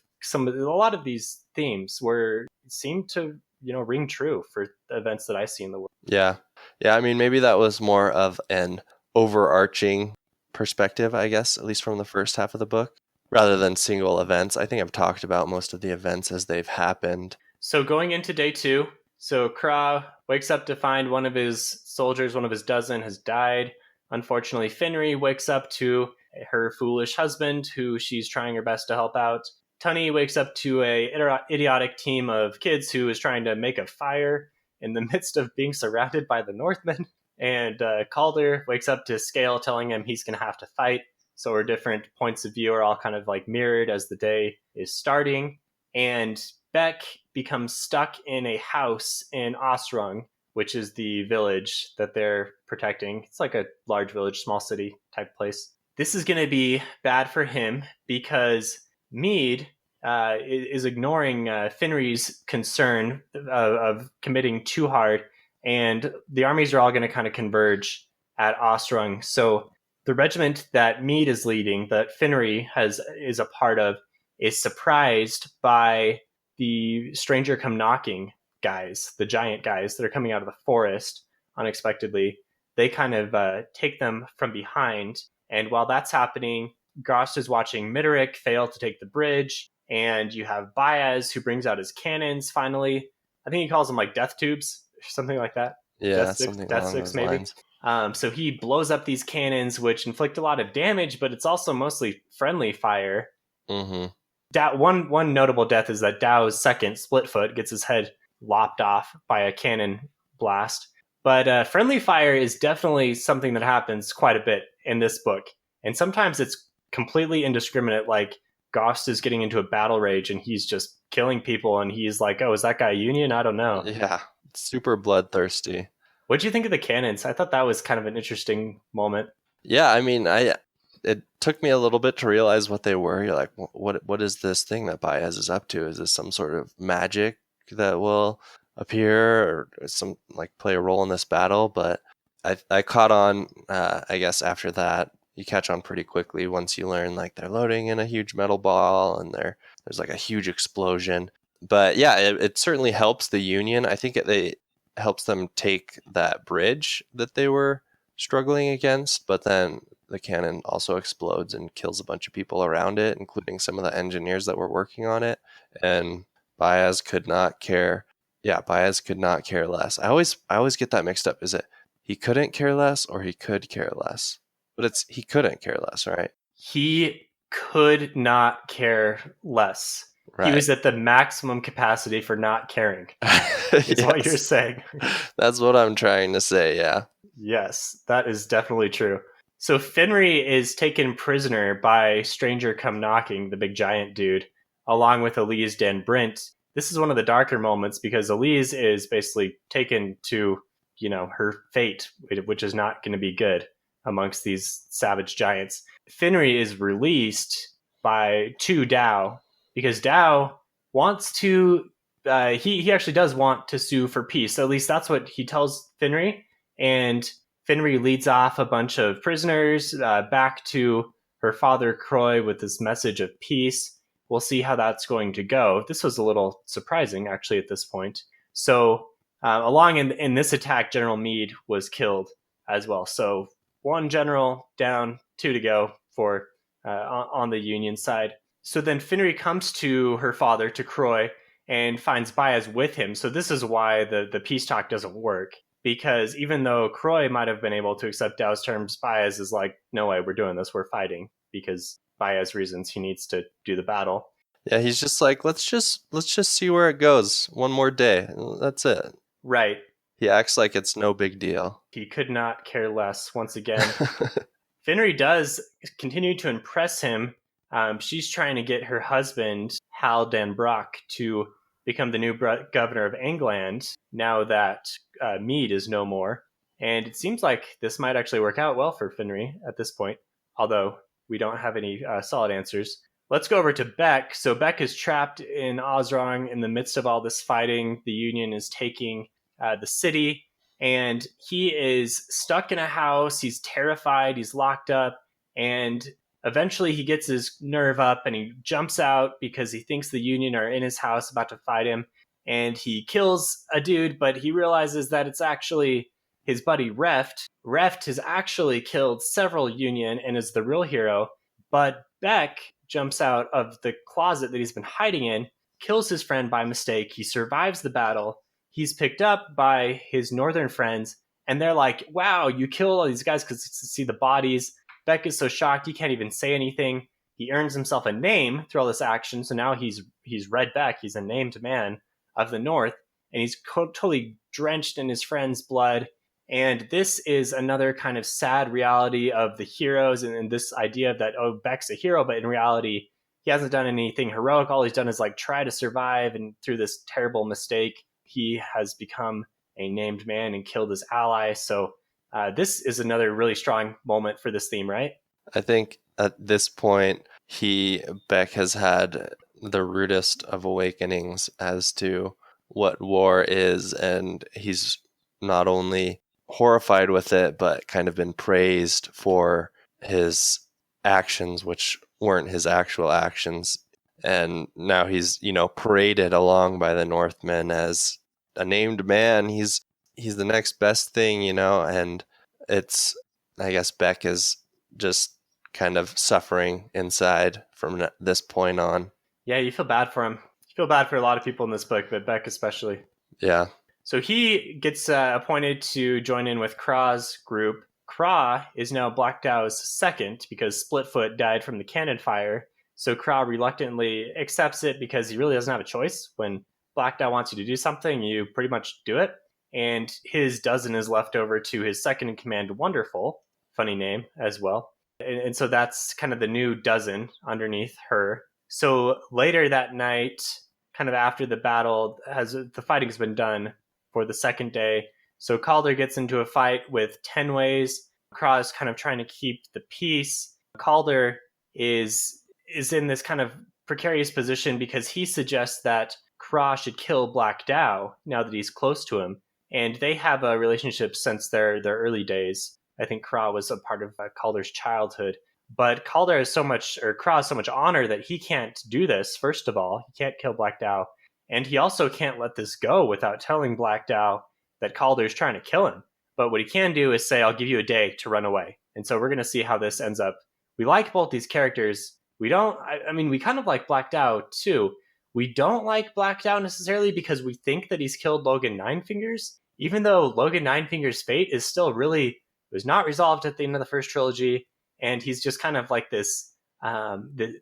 these themes where it seemed to ring true for the events that I see in the world. Yeah. I mean, maybe that was more of an overarching perspective, I guess, at least from the first half of the book, rather than single events. I think I've talked about most of the events as they've happened. So going into day 2, so Kra wakes up to find one of his soldiers, one of his dozen, has died. Unfortunately, Finri wakes up to her foolish husband, who she's trying her best to help out. Tunny wakes up to a idiotic team of kids who is trying to make a fire in the midst of being surrounded by the Northmen. And Calder wakes up to Scale telling him he's going to have to fight. So our different points of view are all kind of like mirrored as the day is starting. And Beck becomes stuck in a house in Osrung, which is the village that they're protecting. It's like a large village, small city type place. This is going to be bad for him because Mead is ignoring Finri's concern of committing too hard, and the armies are all going to kind of converge at Osrung. So the regiment that Mead is leading, that Finri is a part of, is surprised by the stranger come knocking guys, the giant guys that are coming out of the forest unexpectedly. They kind of take them from behind, and while that's happening, Gost is watching Midoric fail to take the bridge, and you have Bayaz, who brings out his cannons finally. I think he calls them like death tubes, something like that. Yeah, something along those lines. So he blows up these cannons, which inflict a lot of damage, but it's also mostly friendly fire. Mm-hmm. One notable death is that Dao's second, Splitfoot, gets his head lopped off by a cannon blast. But friendly fire is definitely something that happens quite a bit in this book. And sometimes it's completely indiscriminate. Like Gost is getting into a battle rage and he's just killing people, and he's like, oh, is that guy Union? I don't know. Yeah, super bloodthirsty. What do you think of the cannons? I thought that was kind of an interesting moment. Yeah, I mean, it took me a little bit to realize what they were. You're like, what is this thing that Bayaz is up to? Is this some sort of magic that will appear or some like play a role in this battle? But I caught on. I guess after that, you catch on pretty quickly once you learn like they're loading in a huge metal ball and there's like a huge explosion. But yeah, it certainly helps the Union. I think they helps them take that bridge that they were struggling against, but then the cannon also explodes and kills a bunch of people around it, including some of the engineers that were working on it. And Bayaz could not care. Yeah, Bayaz could not care less. I always get that mixed up. Is it he couldn't care less or he could care less? But it's he couldn't care less, right? He could not care less. Right. He was at the maximum capacity for not caring. Is Yes. what you're saying. That's what I'm trying to say, yeah. Yes, that is definitely true. So Finri is taken prisoner by Stranger Come Knocking, the big giant dude, along with Elise Dan Brint. This is one of the darker moments because Elise is basically taken to, her fate, which is not going to be good amongst these savage giants. Finri is released to Dao because Dao wants to, he actually does want to sue for peace. So at least that's what he tells Finri. And Finri leads off a bunch of prisoners back to her father Croy with this message of peace. We'll see how that's going to go. This was a little surprising, actually, at this point. So along in this attack, General Meade was killed as well. So one general down, 2 to go for on the Union side. So then Finri comes to her father, to Croy, and finds Bayaz with him. So this is why the peace talk doesn't work. Because even though Croy might have been able to accept Dao's terms, Bayaz is like, no way, we're doing this, we're fighting. Because Bayaz reasons he needs to do the battle. Yeah, he's just like, let's just see where it goes. One more day. That's it. Right. He acts like it's no big deal. He could not care less once again. Finri does continue to impress him. She's trying to get her husband, Hal Dan Brock, to become the new governor of England now that Meade is no more. And it seems like this might actually work out well for Finri at this point, although we don't have any solid answers. Let's go over to Beck. So Beck is trapped in Osrung in the midst of all this fighting. The Union is taking the city, and he is stuck in a house. He's terrified. He's locked up, and eventually he gets his nerve up and he jumps out because he thinks the Union are in his house about to fight him, and he kills a dude, but he realizes that it's actually his buddy Reft. Reft has actually killed several Union and is the real hero, but Beck jumps out of the closet that he's been hiding in, kills his friend by mistake. He survives the battle. He's picked up by his northern friends, and they're like, wow, you killed all these guys because to see the bodies. Beck is so shocked he can't even say anything. He earns himself a name through all this action, so now he's Red Beck. He's a named man of the North, and he's totally drenched in his friend's blood. And this is another kind of sad reality of the heroes, and this idea that, oh, Beck's a hero, but in reality, he hasn't done anything heroic. All he's done is like try to survive, and through this terrible mistake, he has become a named man and killed his ally. So this is another really strong moment for this theme, right? I think at this point, Beck has had the rudest of awakenings as to what war is, and he's not only horrified with it, but kind of been praised for his actions, which weren't his actual actions. And now he's, paraded along by the Northmen as a named man. He's the next best thing, and it's, I guess Beck is just kind of suffering inside from this point on. Yeah, you feel bad for him. You feel bad for a lot of people in this book, but Beck especially. Yeah. So he gets appointed to join in with Kraw's group. Kraw is now Black Dow's second because Splitfoot died from the cannon fire. So Kraw reluctantly accepts it because he really doesn't have a choice. When Black Dow wants you to do something, you pretty much do it. And his dozen is left over to his second in command, Wonderful. Funny name as well. And so that's kind of the new dozen underneath her. So later that night, kind of after the battle, has the fighting's been done for the second day. So Calder gets into a fight with Tenways. Craw is kind of trying to keep the peace. Calder is in this kind of precarious position because he suggests that Craw should kill Black Dow now that he's close to him. And they have a relationship since their early days. I think Craw was a part of Calder's childhood. But Calder has so much, or Craw has so much honor that he can't do this, first of all. He can't kill Black Dow. And he also can't let this go without telling Black Dow that Calder's trying to kill him. But what he can do is say, I'll give you a day to run away. And so we're going to see how this ends up. We like both these characters. We don't, I mean, we kind of like Black Dow too. We don't like Black Dow necessarily because we think that he's killed Logan Ninefingers, even though Logan Ninefingers' fate is still really, was not resolved at the end of the first trilogy. And he's just kind of like this,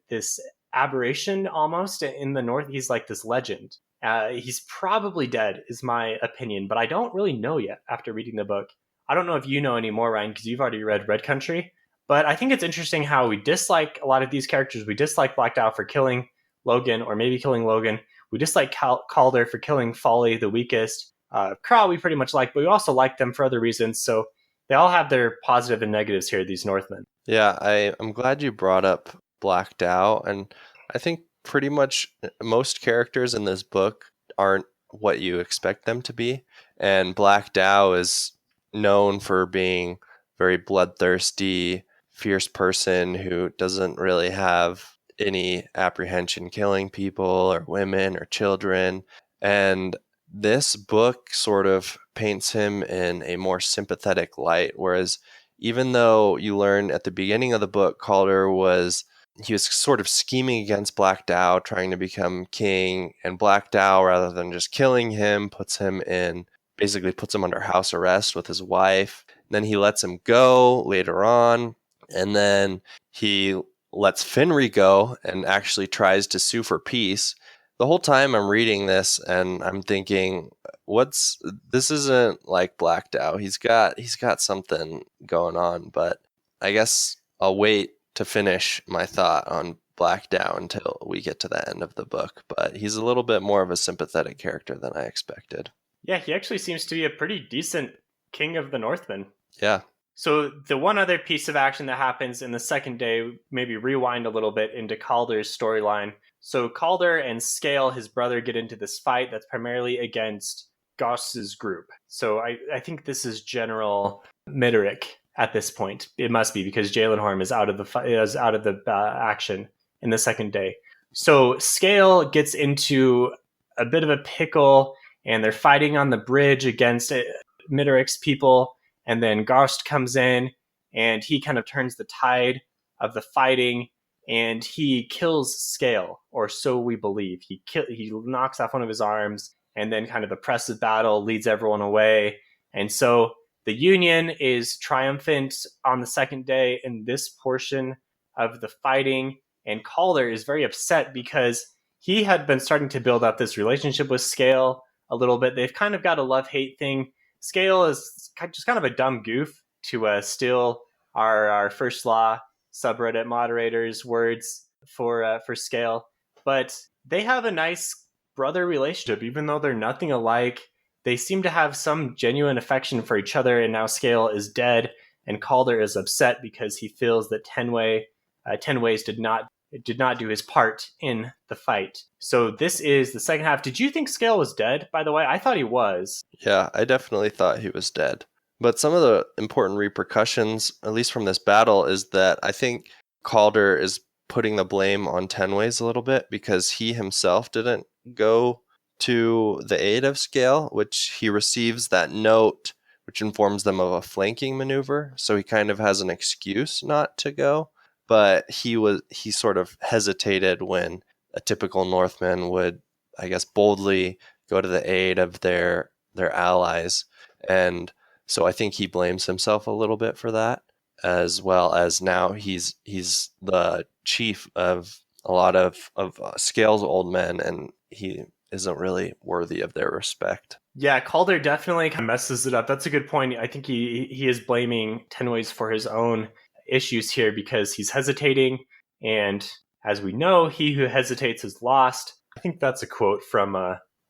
this aberration almost in the North. He's like this legend. He's probably dead, is my opinion, but I don't really know yet after reading the book. I don't know if you know any more, Ryan, because you've already read Red Country. But I think it's interesting how we dislike a lot of these characters. We dislike Black Dow for killing Logan, or maybe killing Logan. We dislike Calder for killing Folly, the weakest. Craw we pretty much like, but we also like them for other reasons. So they all have their positive and negatives here, these Northmen. Yeah, I'm glad you brought up Black Dow, and I think pretty much most characters in this book aren't what you expect them to be. And Black Dow is known for being very bloodthirsty, fierce person who doesn't really have any apprehension killing people or women or children. And this book sort of paints him in a more sympathetic light, whereas even though you learn at the beginning of the book, he was sort of scheming against Black Dow, trying to become king, and Black Dow, rather than just killing him, basically puts him under house arrest with his wife. And then he lets him go later on, and then he lets Finrey go and actually tries to sue for peace. The whole time I'm reading this and I'm thinking, this isn't like Black Dow. He's got something going on, but I guess I'll wait to finish my thought on Black Dow until we get to the end of the book. But he's a little bit more of a sympathetic character than I expected. Yeah, he actually seems to be a pretty decent king of the Northmen. Yeah. So the one other piece of action that happens in the second day, maybe rewind a little bit into Calder's storyline. So Calder and Scale, his brother, get into this fight that's primarily against Goss's group. So I think this is General Miderick at this point. It must be because Jalenhorn is out of the action in the second day. So Scale gets into a bit of a pickle, and they're fighting on the bridge against Miderick's people. And then Garst comes in, and he kind of turns the tide of the fighting, and he kills Scale, or so we believe. He knocks off one of his arms, and then kind of the press of battle leads everyone away. And so the Union is triumphant on the second day in this portion of the fighting, and Calder is very upset because he had been starting to build up this relationship with Scale a little bit. They've kind of got a love-hate thing. Scale is just kind of a dumb goof, to steal our First Law subreddit moderators' words for Scale. But they have a nice brother relationship, even though they're nothing alike. They seem to have some genuine affection for each other, and now Scale is dead, and Calder is upset because he feels that Tenways did not do his part in the fight. So this is the second half. Did you think Scale was dead, by the way? I thought he was. Yeah, I definitely thought he was dead. But some of the important repercussions, at least from this battle, is that I think Calder is putting the blame on Tenways a little bit because he himself didn't go to the aid of Scale, which he receives that note which informs them of a flanking maneuver. So he kind of has an excuse not to go. But he sort of hesitated when a typical Northman would, I guess, boldly go to the aid of their allies. And so I think he blames himself a little bit for that, as well as now he's the chief of a lot of Scale's old men, and he isn't really worthy of their respect. Yeah, Calder definitely kind of messes it up. That's a good point. I think he is blaming Tenways for his own issues here because he's hesitating, and As we know, he who hesitates is lost. I think that's a quote from,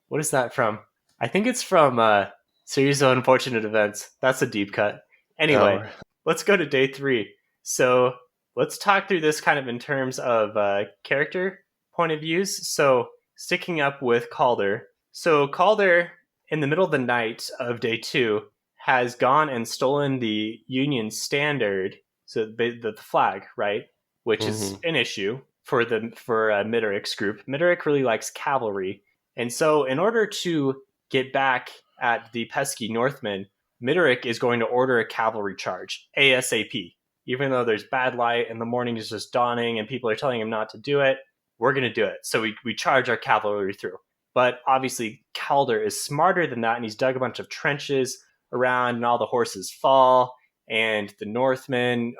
what is that from? I think it's from Series of Unfortunate Events. That's a deep cut. Anyway, Oh, let's go to day 3. So let's talk through this kind of in terms of character point of views. So sticking up with Calder. So Calder, in the middle of the night of day 2, has gone and stolen the Union standard, so the flag, right? Which is hmm an issue for Midoric's group. Midoric really likes cavalry, and so in order to get back at the pesky Northmen, Midoric is going to order a cavalry charge ASAP. Even though there's bad light and the morning is just dawning and people are telling him not to do it, we're going to do it. So we charge our cavalry through. But obviously, Calder is smarter than that, and he's dug a bunch of trenches around, and all the horses fall, and the Northmen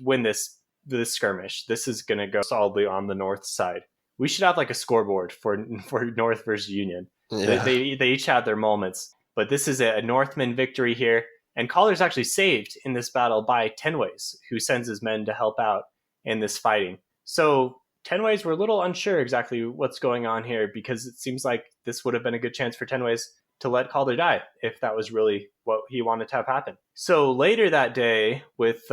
win this skirmish. This is going to go solidly on the north side. We should have like a scoreboard for North versus Union. They, yeah. they, they each have their moments, but this is a Northman victory here. And Calder's actually saved in this battle by Tenways, who sends his men to help out in this fighting. So Tenways were a little unsure exactly what's going on here, because it seems like this would have been a good chance for Tenways to let Calder die if that was really what he wanted to have happen. So later that day, with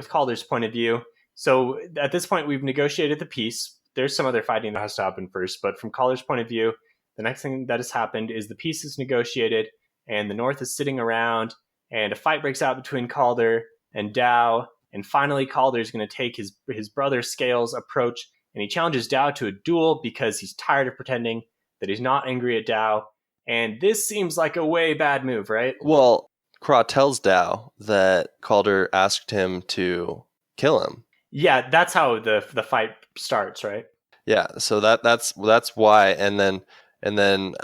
Calder's point of view, so at this point we've negotiated the peace. There's some other fighting that has to happen first, but from Calder's point of view, the next thing that has happened is the peace is negotiated, and the North is sitting around, and a fight breaks out between Calder and Dow, and finally Calder is going to take his brother Scales' approach, and he challenges Dow to a duel because he's tired of pretending that he's not angry at Dow. And this seems like a way bad move, right? Well, Craw tells Dow that Calder asked him to kill him. Yeah, that's how the fight starts, right? Yeah, so that's why, and then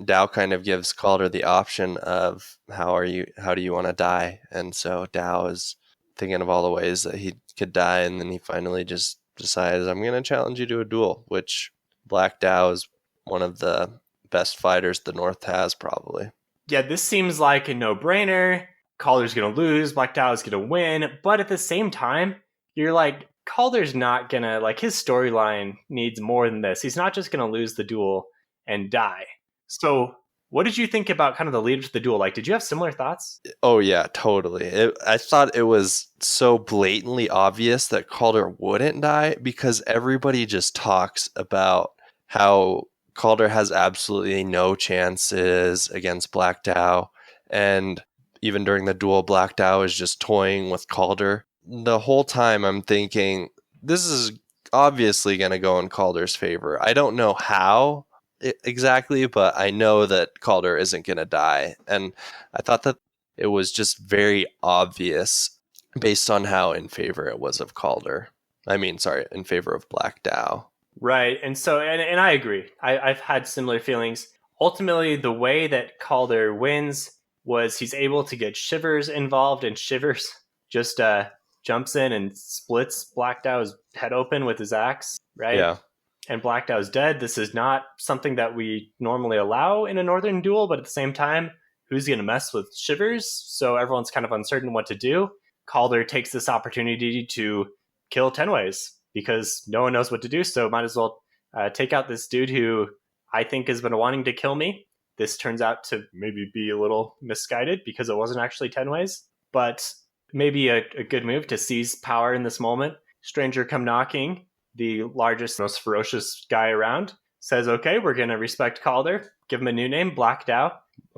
Dow kind of gives Calder the option of how do you want to die, and so Dow is thinking of all the ways that he could die, and then he finally just decides, I'm going to challenge you to a duel, which Black Dow is one of the best fighters the North has, probably. Yeah, this seems like a no-brainer. Calder's going to lose, Black Dow is going to win, but at the same time, you're like, Calder's not going to, like, his storyline needs more than this. He's not just going to lose the duel and die. So, what did you think about kind of the lead up to the duel? Like, did you have similar thoughts? Oh yeah, totally. I thought it was so blatantly obvious that Calder wouldn't die because everybody just talks about how Calder has absolutely no chances against Black Dow, and even during the duel, Black Dow is just toying with Calder. The whole time I'm thinking, this is obviously going to go in Calder's favor. I don't know how exactly, but I know that Calder isn't going to die. And I thought that it was just very obvious based on how in favor it was of Calder. I mean, sorry, in favor of Black Dow. Right. And so, and I agree. I've had similar feelings. Ultimately, the way that Calder wins was he's able to get Shivers involved, and Shivers just jumps in and splits Black Dow's head open with his axe, right? Yeah. And Black Dow's dead. This is not something that we normally allow in a Northern duel, but at the same time, who's going to mess with Shivers? So everyone's kind of uncertain what to do. Calder takes this opportunity to kill Tenways because no one knows what to do, so might as well take out this dude who I think has been wanting to kill me. This turns out to maybe be a little misguided because it wasn't actually Tenways, but maybe a good move to seize power in this moment. Stranger come knocking, the largest, most ferocious guy around, says, okay, we're going to respect Calder, give him a new name, Black Dow.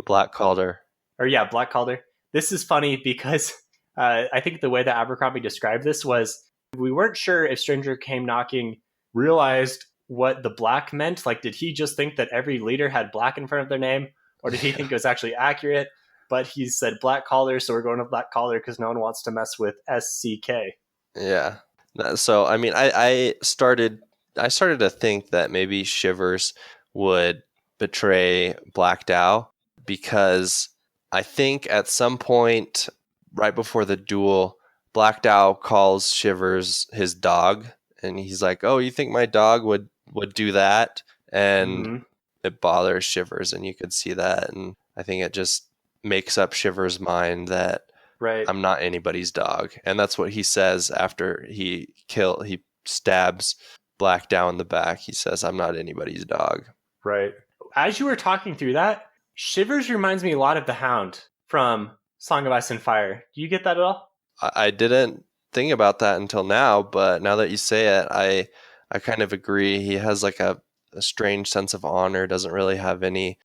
Black Calder. Or yeah, Black Calder. This is funny because I think the way that Abercrombie described this was we weren't sure if Stranger Came Knocking realized what the black meant. Like, did he just think that every leader had black in front of their name? Or did he think it was actually accurate? But he said Black Calder, so we're going with Black Calder because no one wants to mess with SCK. Yeah. So I mean, I started to think that maybe Shivers would betray Black Dow because I think at some point right before the duel, Black Dow calls Shivers his dog, and he's like, "Oh, you think my dog would do that?" And Mm-hmm. it bothers Shivers, and you could see that, and I think it just makes up Shivers' mind that Right. I'm not anybody's dog. And that's what he says after he stabs Black Dow in the back, he says, "I'm not anybody's dog." Right. As you were talking through that, Shivers reminds me a lot of the Hound from Song of Ice and Fire. Do you get that at all? I didn't think about that until now, but now that you say it, I kind of agree. He has like a strange sense of honor. Doesn't have any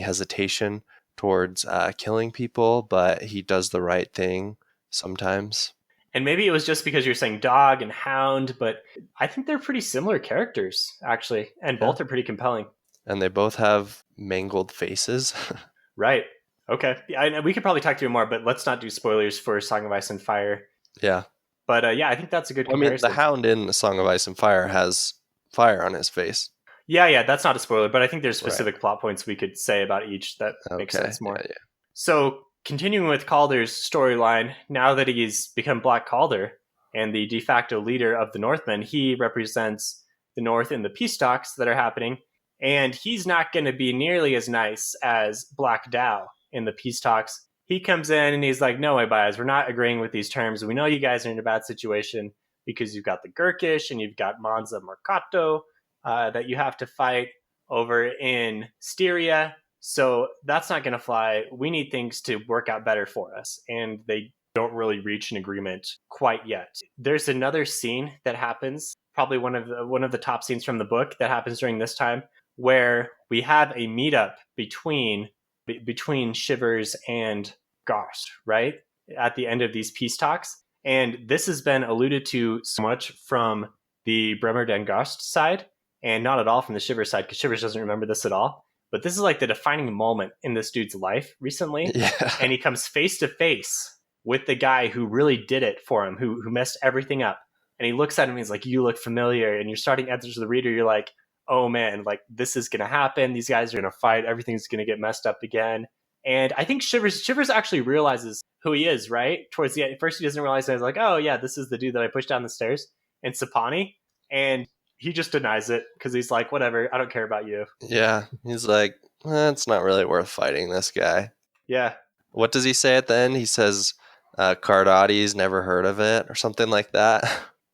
hesitation towards killing people, but he does the right thing sometimes. And maybe it was just because you're saying dog and hound, but I think they're pretty similar characters, actually, and Yeah, both are pretty compelling. and they both have mangled faces. Right. Okay. Yeah, we could probably talk through more, but let's not do spoilers for Song of Ice and Fire. Yeah. But yeah, I think that's a good Well, I mean, the comparison. Hound in the Song of Ice and Fire has fire on his face. Yeah, that's not a spoiler, but I think there's Right. specific plot points we could say about each that makes Okay. sense more. Yeah, So, continuing with Calder's storyline, now that he's become Black Calder and the de facto leader of the Northmen, he represents the North in the peace talks that are happening, and he's not going to be nearly as nice as Black Dow in the peace talks. He comes in and he's like, "No way, Bayaz, we're not agreeing with these terms. We know you guys are in a bad situation because you've got the Gurkish and you've got Manza Mercato that you have to fight over in Styria. So that's not going to fly. We need things to work out better for us." And they don't really reach an agreement quite yet. There's another scene that happens, probably one of the top scenes from the book that happens during this time, where we have a meetup between Shivers and Ghost, right? At the end of these peace talks. And this has been alluded to so much from the Bremer Den Ghost side and not at all from the Shivers side, because Shivers doesn't remember this at all. But this is like the defining moment in this dude's life recently. yeah. And he comes face to face with the guy who really did it for him, who messed everything up. And he looks at him and he's like, "You look familiar." And you're starting as the reader, you're like, "Oh man, like this is going to happen. These guys are going to fight. Everything's going to get messed up again." And I think Shivers actually realizes who he is, right? Towards the end. At first he doesn't realize, and he's like, "Oh yeah, this is the dude that I pushed down the stairs in Sapani." And he just denies it because he's like, "Whatever, I don't care about you." Yeah. He's like, it's not really worth fighting this guy. Yeah. What does he say at the end? He says, Cardotti's never heard of it or something like that.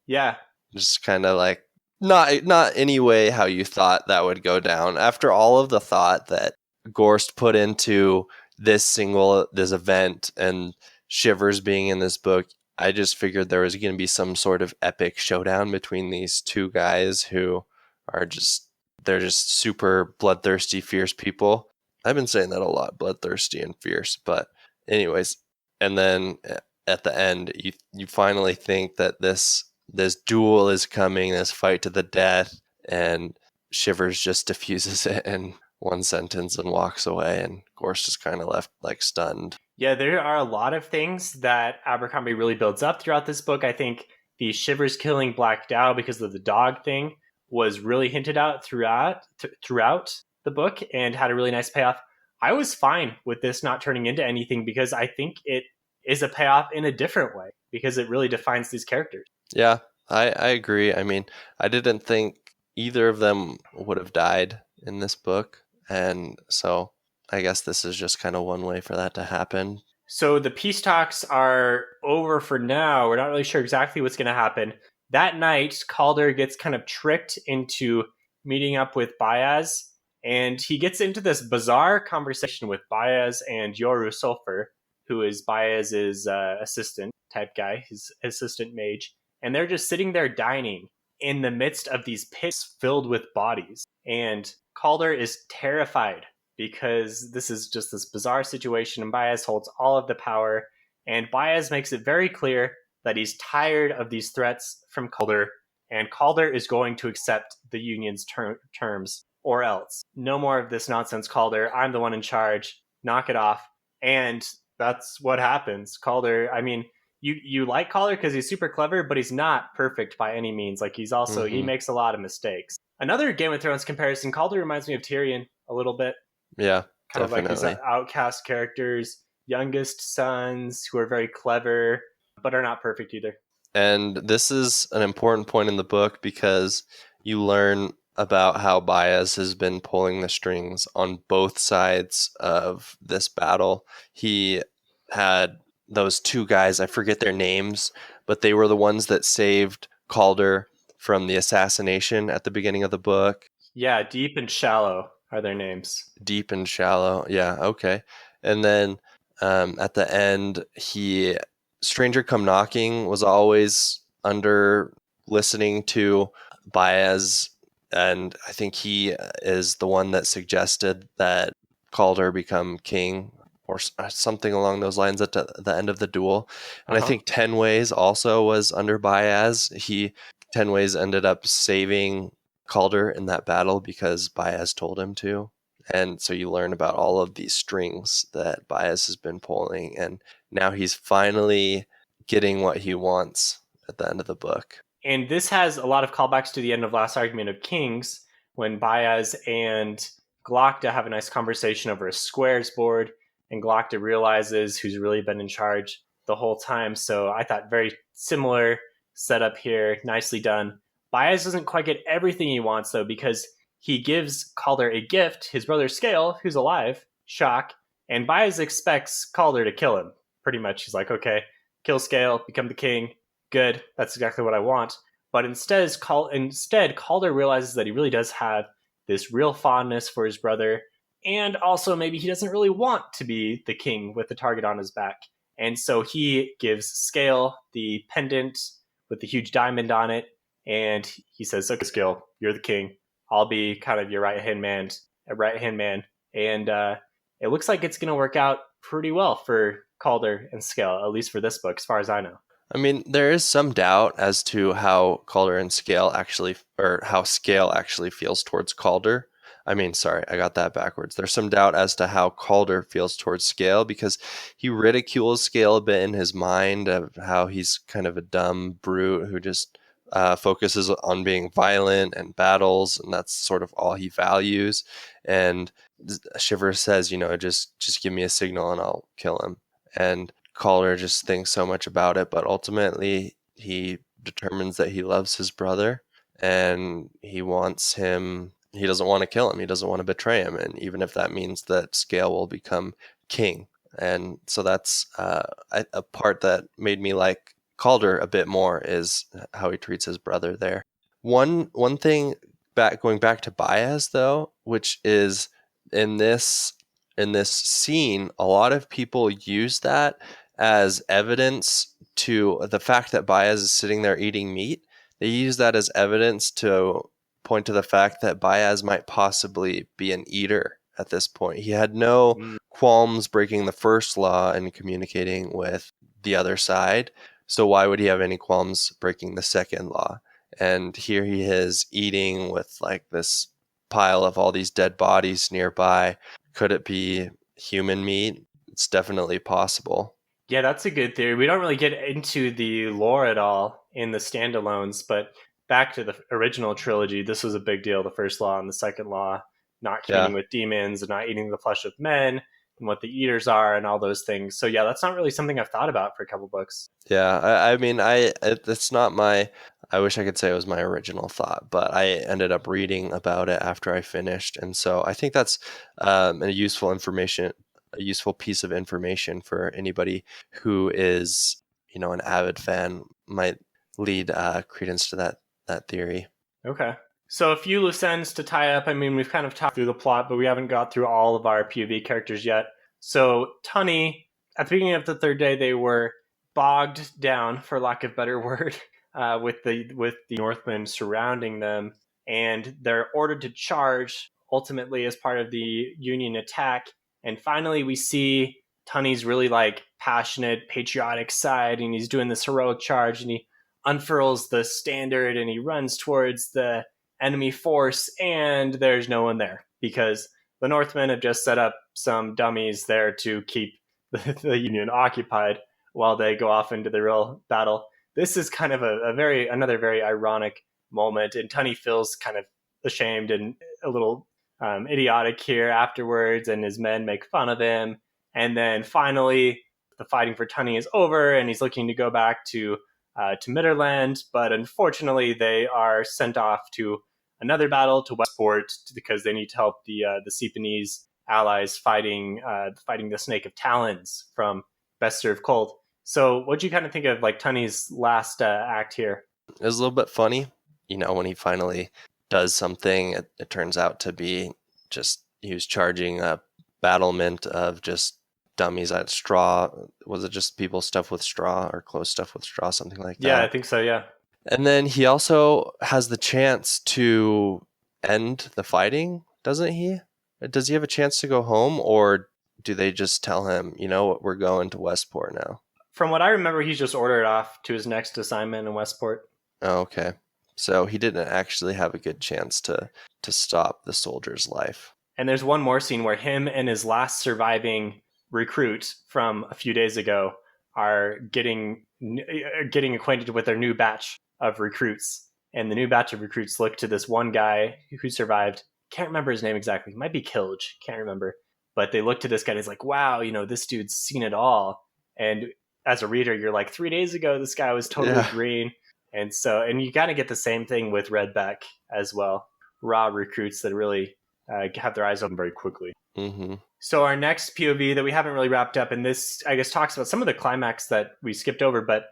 Yeah. Just kind of like, not any way how you thought that would go down. After all of the thought that Gorst put into this event and Shivers being in this book, I just figured there was going to be some sort of epic showdown between these two guys who are they're just super bloodthirsty, fierce people. I've been saying that a lot, bloodthirsty and fierce. But anyways, and then at the end, you finally think that this duel is coming, this fight to the death, and Shivers just diffuses it in one sentence and walks away, and Gorst is kind of left like stunned. Yeah, there are a lot of things that Abercrombie really builds up throughout this book. I think the Shivers killing Black Dow because of the dog thing was really hinted out throughout the book and had a really nice payoff. I was fine with this not turning into anything because I think it is a payoff in a different way because it really defines these characters. Yeah, I agree. I mean, I didn't think either of them would have died in this book, and so I guess this is just kind of one way for that to happen. So the peace talks are over for now. We're not really sure exactly what's going to happen. That night, Calder gets kind of tricked into meeting up with Bayaz, and he gets into this bizarre conversation with Bayaz and Yoru Sulfur, who is Bayaz's assistant type guy, his assistant mage. And they're just sitting there dining in the midst of these pits filled with bodies. And Calder is terrified because this is just this bizarre situation, and Bayaz holds all of the power. And Bayaz makes it very clear that he's tired of these threats from Calder, and Calder is going to accept the union's terms, or else. No more of this nonsense, Calder. I'm the one in charge. Knock it off. And that's what happens. Calder, I mean, you like Calder because he's super clever, but he's not perfect by any means. Like he makes a lot of mistakes. Another Game of Thrones comparison, Calder reminds me of Tyrion a little bit. Yeah, kind definitely. of like these outcast characters, youngest sons who are very clever, but are not perfect either. And this is an important point in the book because you learn about how Bayaz has been pulling the strings on both sides of this battle. He had those two guys, I forget their names, but they were the ones that saved Calder from the assassination at the beginning of the book. Yeah, Deep and Shallow are their names. Deep and Shallow. Yeah, okay. And then at the end, Stranger Come Knocking was always under listening to Baez, and I think he is the one that suggested that Calder become king or something along those lines at the end of the duel. And I Uh-huh. think Ten Ways also was under Baez. Ten Ways ended up saving Calder in that battle because Baez told him to. And so you learn about all of these strings that Bayaz has been pulling, and now he's finally getting what he wants at the end of the book. And this has a lot of callbacks to the end of Last Argument of Kings, when Bayaz and Glocta have a nice conversation over a squares board, and Glocta realizes who's really been in charge the whole time. So I thought very similar setup here, nicely done. Bayaz doesn't quite get everything he wants, though, because he gives Calder a gift, his brother Scale, who's alive, shock, and Bayaz expects Calder to kill him. Pretty much, he's like, okay, kill Scale, become the king, good, that's exactly what I want. But instead, Calder realizes that he really does have this real fondness for his brother, and also maybe he doesn't really want to be the king with the target on his back. And so he gives Scale the pendant with the huge diamond on it, and he says, "Okay, Scale, you're the king. I'll be kind of your right hand man." And it looks like it's going to work out pretty well for Calder and Scale, at least for this book, as far as I know. I mean, there is some doubt as to how Calder and Scale actually, or how Scale actually feels towards Calder. I mean, sorry, I got that backwards. There's some doubt as to how Calder feels towards Scale because he ridicules Scale a bit in his mind of how he's kind of a dumb brute who just focuses on being violent and battles, and that's sort of all he values. And Shiver says, just give me a signal and I'll kill him. And Calder just thinks so much about it, but ultimately he determines that he loves his brother and he doesn't want to kill him. He doesn't want to betray him. And even if that means that Scale will become king. And so that's a part that made me like Calder a bit more is how he treats his brother there. One thing going back to Bayaz though, which is in this scene, a lot of people use that as evidence to the fact that Bayaz is sitting there eating meat. They use that as evidence to point to the fact that Bayaz might possibly be an eater at this point. He had no qualms breaking the first law and communicating with the other side. So why would he have any qualms breaking the second law? And here he is eating with like this pile of all these dead bodies nearby. Could it be human meat? It's definitely possible. Yeah, that's a good theory. We don't really get into the lore at all in the standalones, but back to the original trilogy, this was a big deal. The first law and the second law, not communing Yeah. with demons and not eating the flesh of men, and what the eaters are, and all those things. So yeah, that's not really something I've thought about for a couple books. Yeah, I mean, it's not I wish I could say it was my original thought, but I ended up reading about it after I finished, and so I think that's a useful piece of information for anybody who is, an avid fan might lead credence to that theory. Okay. So a few loose ends to tie up. I mean, we've kind of talked through the plot, but we haven't got through all of our POV characters yet. So Tunney, at the beginning of the third day, they were bogged down, for lack of a better word, with the Northmen surrounding them, and they're ordered to charge ultimately as part of the Union attack. And finally, we see Tunney's really like passionate, patriotic side, and he's doing this heroic charge, and he unfurls the standard and he runs towards the enemy force, and there's no one there because the Northmen have just set up some dummies there to keep the Union occupied while they go off into the real battle. This is kind of another very ironic moment, and Tunney feels kind of ashamed and a little idiotic here afterwards, and his men make fun of him. And then finally, the fighting for Tunney is over, and he's looking to go back to Midderland, but unfortunately they are sent off to another battle to Westport because they need to help the Sepanese allies fighting the Snake of Talons from Bester of Cold. So, what do you kind of think of like Tunney's last act here? It was a little bit funny. when he finally does something, it turns out to be just he was charging a battlement of just dummies at straw. Was it just people stuffed with straw or clothes stuffed with straw, something like Yeah, I that? think so. Yeah. And then he also has the chance to end the fighting, doesn't he? Does he have a chance to go home, or do they just tell him, we're going to Westport now? From what I remember, he's just ordered off to his next assignment in Westport. Oh, okay. So he didn't actually have a good chance to stop the soldier's life. And there's one more scene where him and his last surviving recruit from a few days ago are getting acquainted with their new batch of recruits. And the new batch of recruits look to this one guy who survived. Can't remember his name exactly. It might be Kilge. Can't remember. But they look to this guy and he's like, wow, this dude's seen it all. And as a reader, you're like, 3 days ago, this guy was totally Yeah. green. And you kind of get the same thing with Red Beck as well. Raw recruits that really have their eyes open very quickly. Mm-hmm. So our next POV that we haven't really wrapped up, and this, I guess, talks about some of the climax that we skipped over, but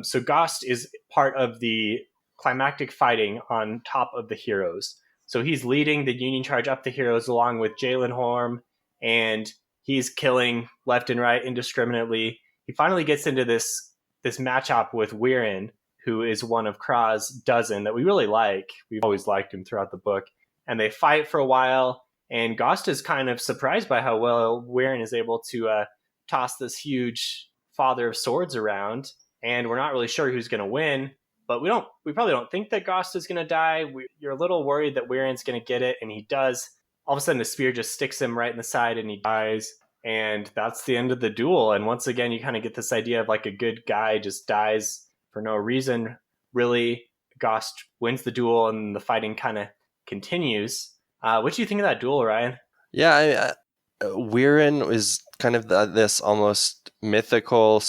so Gost is part of the climactic fighting on top of the heroes. So he's leading the Union charge up the heroes along with Jalen Horm, and he's killing left and right indiscriminately. He finally gets into this matchup with Weirin, who is one of Kraw's dozen that we really like. We've always liked him throughout the book. And they fight for a while, and Gost is kind of surprised by how well Weirin is able to toss this huge father of swords around, and we're not really sure who's going to win. But we probably don't think that Gost is going to die. You're a little worried that Weirin's going to get it, and he does. All of a sudden, the spear just sticks him right in the side, and he dies. And that's the end of the duel. And once again, you kind of get this idea of like a good guy just dies for no reason. Really, Gost wins the duel, and the fighting kind of continues. What do you think of that duel, Ryan? Yeah, Weirin is kind of this almost mythical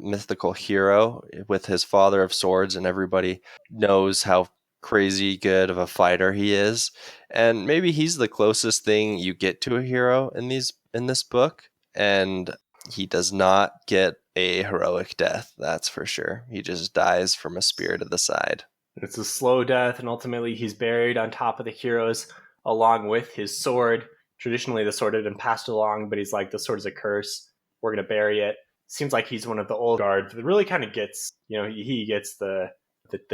mythical hero with his father of swords, and everybody knows how crazy good of a fighter he is. And maybe he's the closest thing you get to a hero in this book, and he does not get a heroic death, that's for sure. He just dies from a spear to the side. It's a slow death, and ultimately he's buried on top of the heroes along with his sword. Traditionally, the sword had been passed along, but he's like, the sword is a curse. We're going to bury it. Seems like he's one of the old guard that really kind of gets, he gets the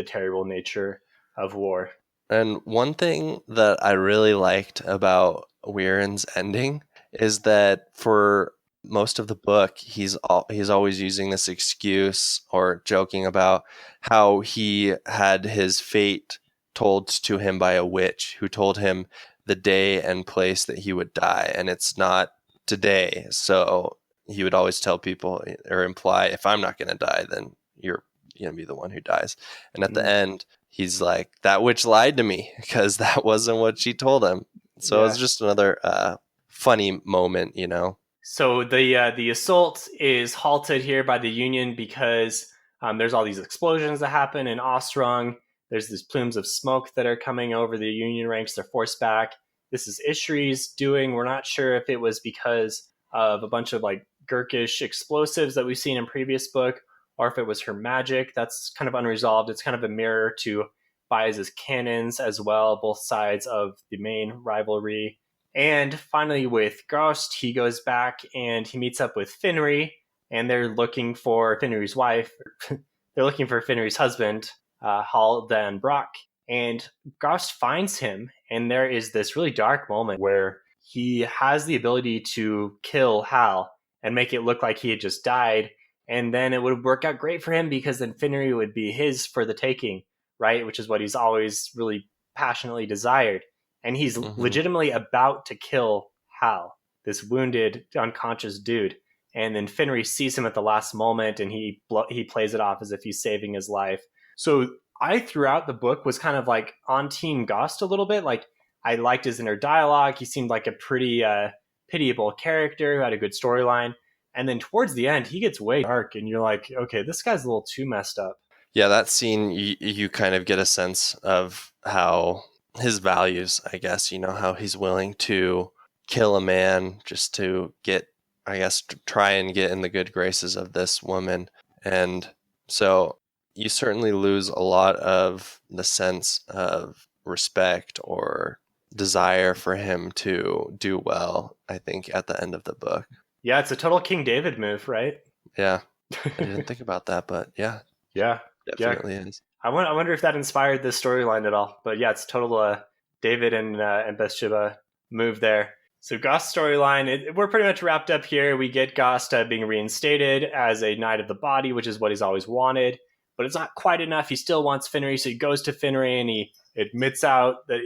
terrible nature of war. And one thing that I really liked about Weirin's ending is that for most of the book, he's always using this excuse or joking about how he had his fate told to him by a witch who told him the day and place that he would die, and it's not today. So he would always tell people or imply, if I'm not going to die, then you're going to be the one who dies. And at the end, he's like, that witch lied to me because that wasn't what she told him. So it's just another funny moment, So the assault is halted here by the Union because there's all these explosions that happen in Osrung. There's these plumes of smoke that are coming over the Union ranks. They're forced back. This is Ishri's doing. We're not sure if it was because of a bunch of like Gurkish explosives that we've seen in previous book, or if it was her magic. That's kind of unresolved. It's kind of a mirror to Bayaz's cannons as well, both sides of the main rivalry. And finally, with Gost, he goes back and he meets up with Finri, and they're looking for Finri's wife. They're looking for Finri's husband, Haldan Brock. And Gost finds him, and there is this really dark moment where he has the ability to kill Hal and make it look like he had just died. And then it would work out great for him because then Finri would be his for the taking, right? Which is what he's always really passionately desired. And he's legitimately about to kill Hal, this wounded, unconscious dude. And then Finri sees him at the last moment, and he plays it off as if he's saving his life. So I, throughout the book, was kind of like on Team Gost a little bit. Like, I liked his inner dialogue. He seemed like a pretty pitiable character who had a good storyline. And then towards the end, he gets way dark, and you're like, okay, this guy's a little too messed up. Yeah, that scene, you kind of get a sense of how his values, I guess, how he's willing to kill a man just to get, I guess, try and get in the good graces of this woman. And so you certainly lose a lot of the sense of respect or desire for him to do well, I think, at the end of the book. Yeah, it's a total King David move, right? Yeah, I didn't think about that, but yeah, Yeah, yeah. definitely is. I wonder if that inspired this storyline at all. But yeah, it's total David and Bathsheba move there. So Gost's storyline, we're pretty much wrapped up here. We get Gost being reinstated as a Knight of the Body, which is what he's always wanted. But it's not quite enough. He still wants Finnery, so he goes to Finnery and he admits out that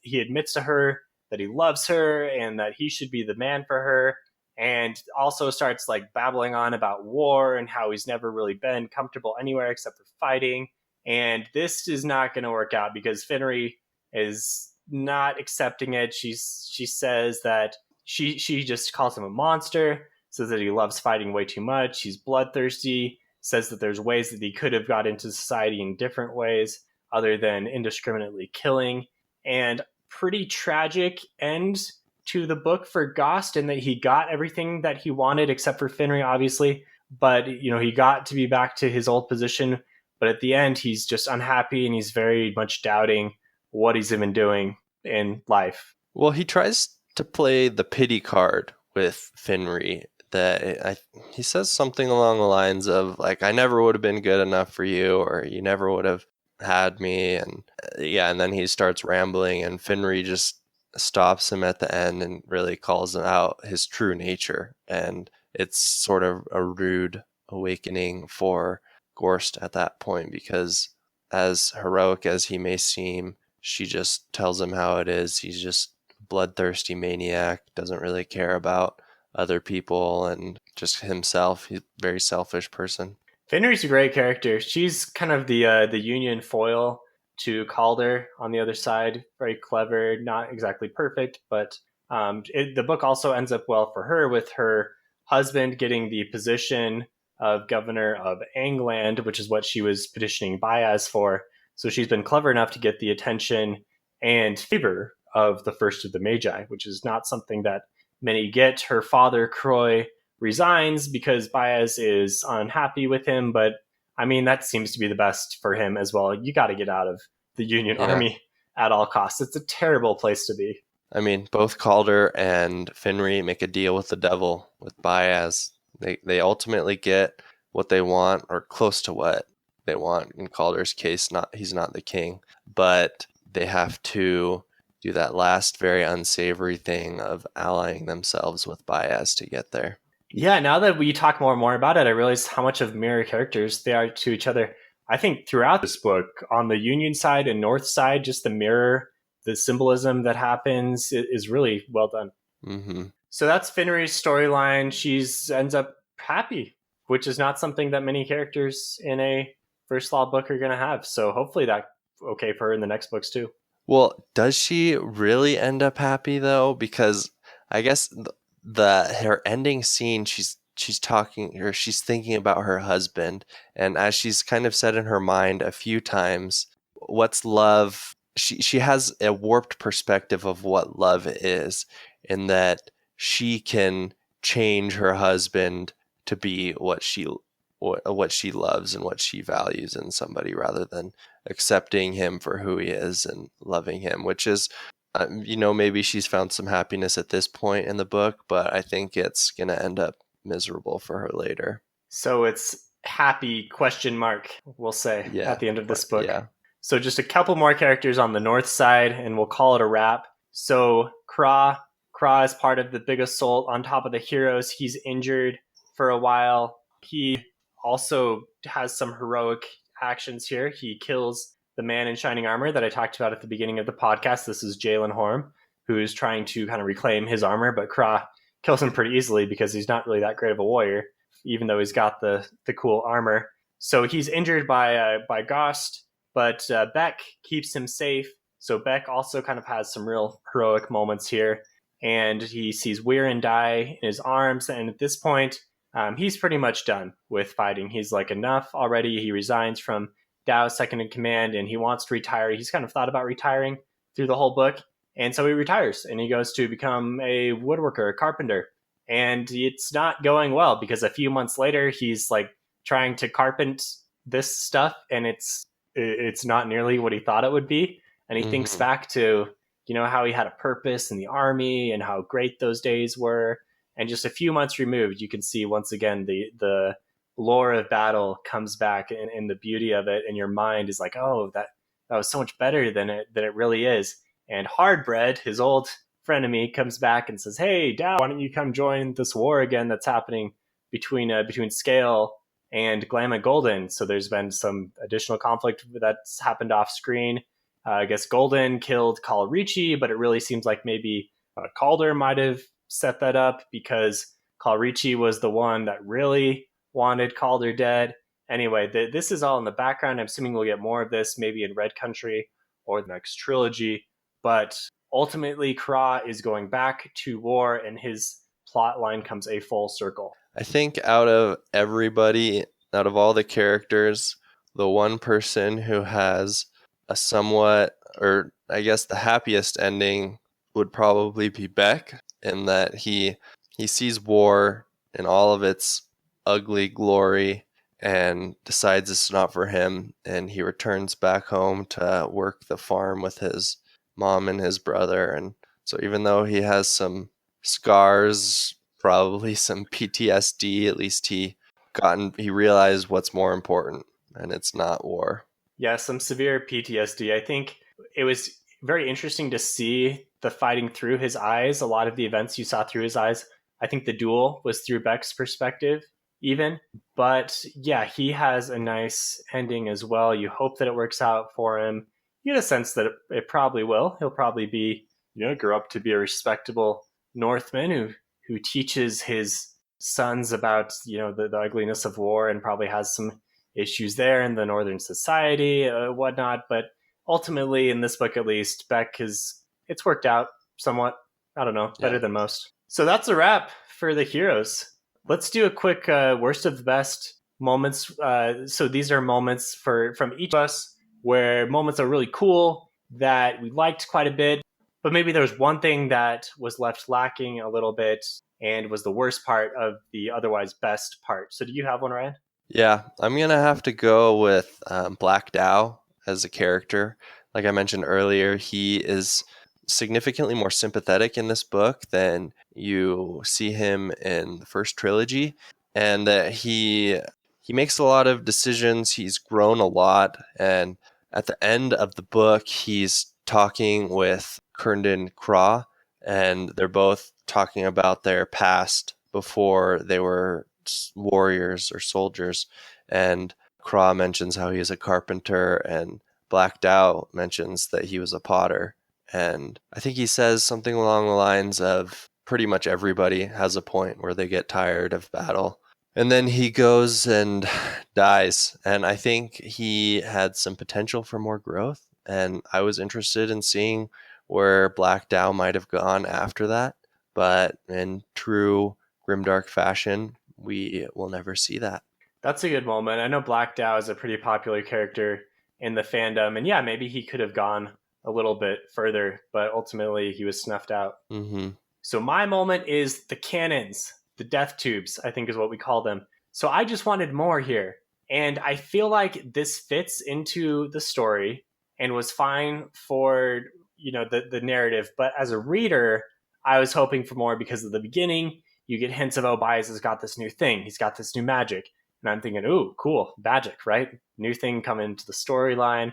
he admits to her that he loves her and that he should be the man for her. And also starts like babbling on about war and how he's never really been comfortable anywhere except for fighting. And this is not going to work out because Finnery is not accepting it. She says that she just calls him a monster, says that he loves fighting way too much. He's bloodthirsty, says that there's ways that he could have got into society in different ways other than indiscriminately killing. And pretty tragic end to the book for Gost in that he got everything that he wanted except for Finnery, obviously. But, he got to be back to his old position. But at the end, he's just unhappy and he's very much doubting what he's even doing in life. Well, he tries to play the pity card with Finnery. He says something along the lines of like, "I never would have been good enough for you," or "You never would have had me," and and then he starts rambling, and Finnery just stops him at the end and really calls out his true nature, and it's sort of a rude awakening for Gorst at that point, because as heroic as he may seem, she just tells him how it is. He's just a bloodthirsty maniac, doesn't really care about other people and just himself. He's a very selfish person. Finnery's a great character. She's kind of the Union foil to Calder on the other side. Very clever, not exactly perfect, but the book also ends up well for her with her husband getting the position of governor of Angland, which is what she was petitioning Bayaz for. So she's been clever enough to get the attention and favor of the first of the Magi, which is not something that many get. Her father, Croy, resigns because Bayaz is unhappy with him, but I mean, that seems to be the best for him as well. You got to get out of the Union Army at all costs. It's a terrible place to be. I mean, both Calder and Finnery make a deal with the devil, with Bayaz. They ultimately get what they want, or close to what they want. In Calder's case, he's not the king, but they have to do that last very unsavory thing of allying themselves with Bayaz to get there. Yeah, now that we talk more and more about it, I realize how much of mirror characters they are to each other. I think throughout this book, on the Union side and North side, just the mirror, the symbolism that happens is really well done. Mm-hmm. So that's Finnery's storyline. She ends up happy, which is not something that many characters in a First Law book are going to have. So hopefully that's okay for her in the next books too. Well, does she really end up happy though? Because I guess her ending scene, she's talking, or she's thinking about her husband, and as she's kind of said in her mind a few times, what's love? She has a warped perspective of what love is, in that she can change her husband to be what she loves and what she values in somebody, rather than accepting him for who he is and loving him, which is, maybe she's found some happiness at this point in the book, but I think it's going to end up miserable for her later. So it's happy ? We'll say at the end of this book. Yeah. So just a couple more characters on the North side, and we'll call it a wrap. So Kra is part of the big assault on top of the heroes. He's injured for a while. He also has some heroic actions here. He kills the man in shining armor that I talked about at the beginning of the podcast. This is Jalen Horm, who is trying to kind of reclaim his armor, but Kra kills him pretty easily because he's not really that great of a warrior, even though he's got the cool armor. So he's injured by Gost, but Beck keeps him safe. So Beck also kind of has some real heroic moments here, and he sees Weirin die in his arms, and at this point, he's pretty much done with fighting. He's like, enough already. He resigns from Dao's second in command, and he wants to retire. He's kind of thought about retiring through the whole book, and so he retires, and he goes to become a woodworker, a carpenter. And it's not going well, because a few months later, he's like trying to carpent this stuff, and it's not nearly what he thought it would be. And he thinks Hmm. back to, how he had a purpose in the army and how great those days were. And just a few months removed, you can see once again the lore of battle comes back, and the beauty of it, and your mind is like, oh, that was so much better than it really is. And Hardbread, his old frenemy, comes back and says, "Hey, Dad, why don't you come join this war again that's happening between Scale and Glam and Golden?" So there's been some additional conflict that's happened off screen. I guess Golden killed Calrici, but it really seems like maybe Calder might have set that up, because Calrici was the one that really wanted Calder dead. Anyway, this is all in the background. I'm assuming we'll get more of this maybe in Red Country or the next trilogy. But ultimately, Kra is going back to war, and his plot line comes a full circle. I think out of everybody, out of all the characters, the one person who has a somewhat, or I guess the happiest ending would probably be Beck, in that he sees war in all of its ugly glory and decides it's not for him, and he returns back home to work the farm with his mom and his brother. And so even though he has some scars, probably some PTSD, at least he realized what's more important, and it's not war. Yeah, some severe PTSD. I think it was very interesting to see the fighting through his eyes. A lot of the events you saw through his eyes. I think the duel was through Beck's perspective, even. But yeah, he has a nice ending as well. You hope that it works out for him. You get a sense that it probably will. He'll probably be, grow up to be a respectable Northman who teaches his sons about, the ugliness of war, and probably has some issues there in the Northern society, whatnot. But ultimately, in this book at least, Beck it's worked out somewhat. I don't know, better Yeah. than most. So that's a wrap for the heroes. Let's do a quick worst of the best moments. So these are moments from each of us where moments are really cool that we liked quite a bit, but maybe there was one thing that was left lacking a little bit and was the worst part of the otherwise best part. So do you have one, Ryan? Yeah, I'm gonna have to go with Black Dow as a character. Like I mentioned earlier, he is significantly more sympathetic in this book than you see him in the first trilogy, and that he makes a lot of decisions. He's grown a lot, and at the end of the book, he's talking with Herndon Craw, and they're both talking about their past before they were warriors or soldiers. And Craw mentions how he is a carpenter, and Black Dow mentions that he was a potter. And I think he says something along the lines of pretty much everybody has a point where they get tired of battle. And then he goes and dies. And I think he had some potential for more growth. And I was interested in seeing where Black Dow might have gone after that. But in true Grimdark fashion, we will never see that. That's a good moment. I know Black Dow is a pretty popular character in the fandom, and yeah, maybe he could have gone a little bit further, but ultimately he was snuffed out. Mm-hmm. So my moment is the cannons, the death tubes, I think is what we call them. So I just wanted more here. And I feel like this fits into the story and was fine for, the narrative. But as a reader, I was hoping for more, because at the beginning, you get hints of, oh, Bayaz has got this new thing. He's got this new magic. And I'm thinking, ooh, cool, magic, right? New thing coming into the storyline.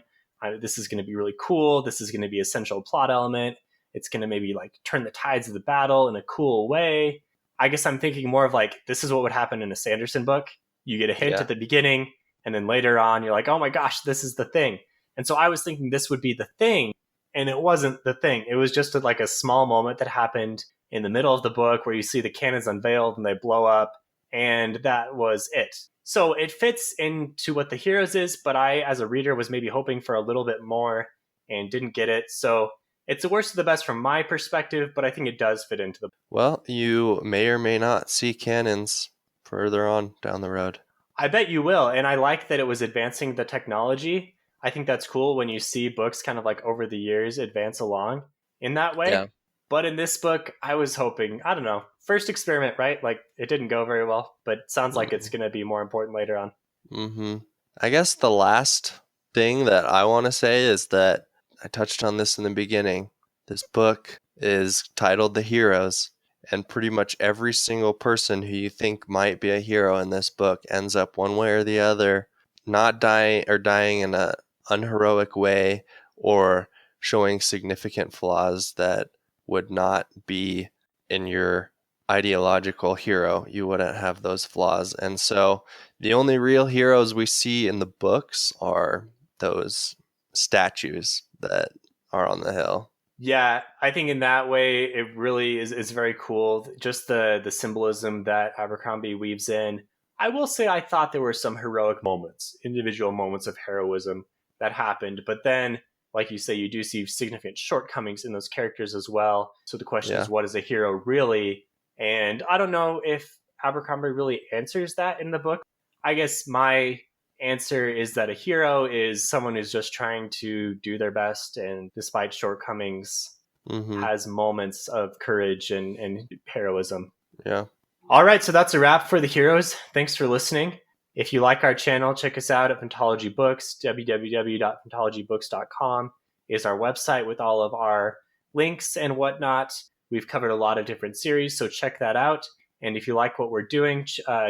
This is going to be really cool. This is going to be a central plot element. It's going to maybe like turn the tides of the battle in a cool way. I guess I'm thinking more of like, this is what would happen in a Sanderson book. You get a hint Yeah. at the beginning, and then later on, you're like, oh my gosh, this is the thing. And so I was thinking this would be the thing, and it wasn't the thing. It was just like a small moment that happened in the middle of the book where you see the cannons unveiled and they blow up, and that was it. So it fits into what the heroes is, but I, as a reader, was maybe hoping for a little bit more and didn't get it. So it's the worst of the best from my perspective, but I think it does fit into the. Well, you may or may not see cannons further on down the road. I bet you will, and I like that it was advancing the technology. I think that's cool when you see books kind of like over the years advance along in that Yeah. way. But in this book, I was hoping, I don't know, first experiment, right? Like it didn't go very well, but it sounds like it's going to be more important later on. Mm-hmm. I guess the last thing that I want to say is that I touched on this in the beginning. This book is titled The Heroes, and pretty much every single person who you think might be a hero in this book ends up one way or the other not dying or dying in a unheroic way or showing significant flaws that would not be in your ideological hero. You wouldn't have those flaws. And so the only real heroes we see in the books are those statues that are on the hill. Yeah, I think in that way it really is very cool. Just the symbolism that Abercrombie weaves in. I will say I thought there were some heroic moments, individual moments of heroism that happened, but then, like you say, you do see significant shortcomings in those characters as well. So the question Yeah. is, what is a hero really? And I don't know if Abercrombie really answers that in the book. I guess my answer is that a hero is someone who's just trying to do their best and despite shortcomings Mm-hmm. has moments of courage and heroism. Yeah. All right, so that's a wrap for the heroes. Thanks for listening. If you like our channel, check us out at Phantology Books. www.phantologybooks.com is our website with all of our links and whatnot. We've covered a lot of different series, so check that out. And if you like what we're doing,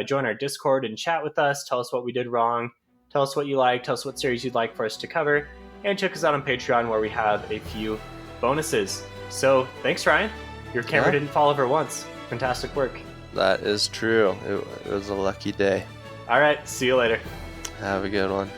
join our Discord and chat with us. Tell us what we did wrong. Tell us what you like. Tell us what series you'd like for us to cover. And check us out on Patreon, where we have a few bonuses. So thanks, Ryan. Your camera didn't fall over once. Fantastic work. That is true. It was a lucky day. All right, see you later. Have a good one.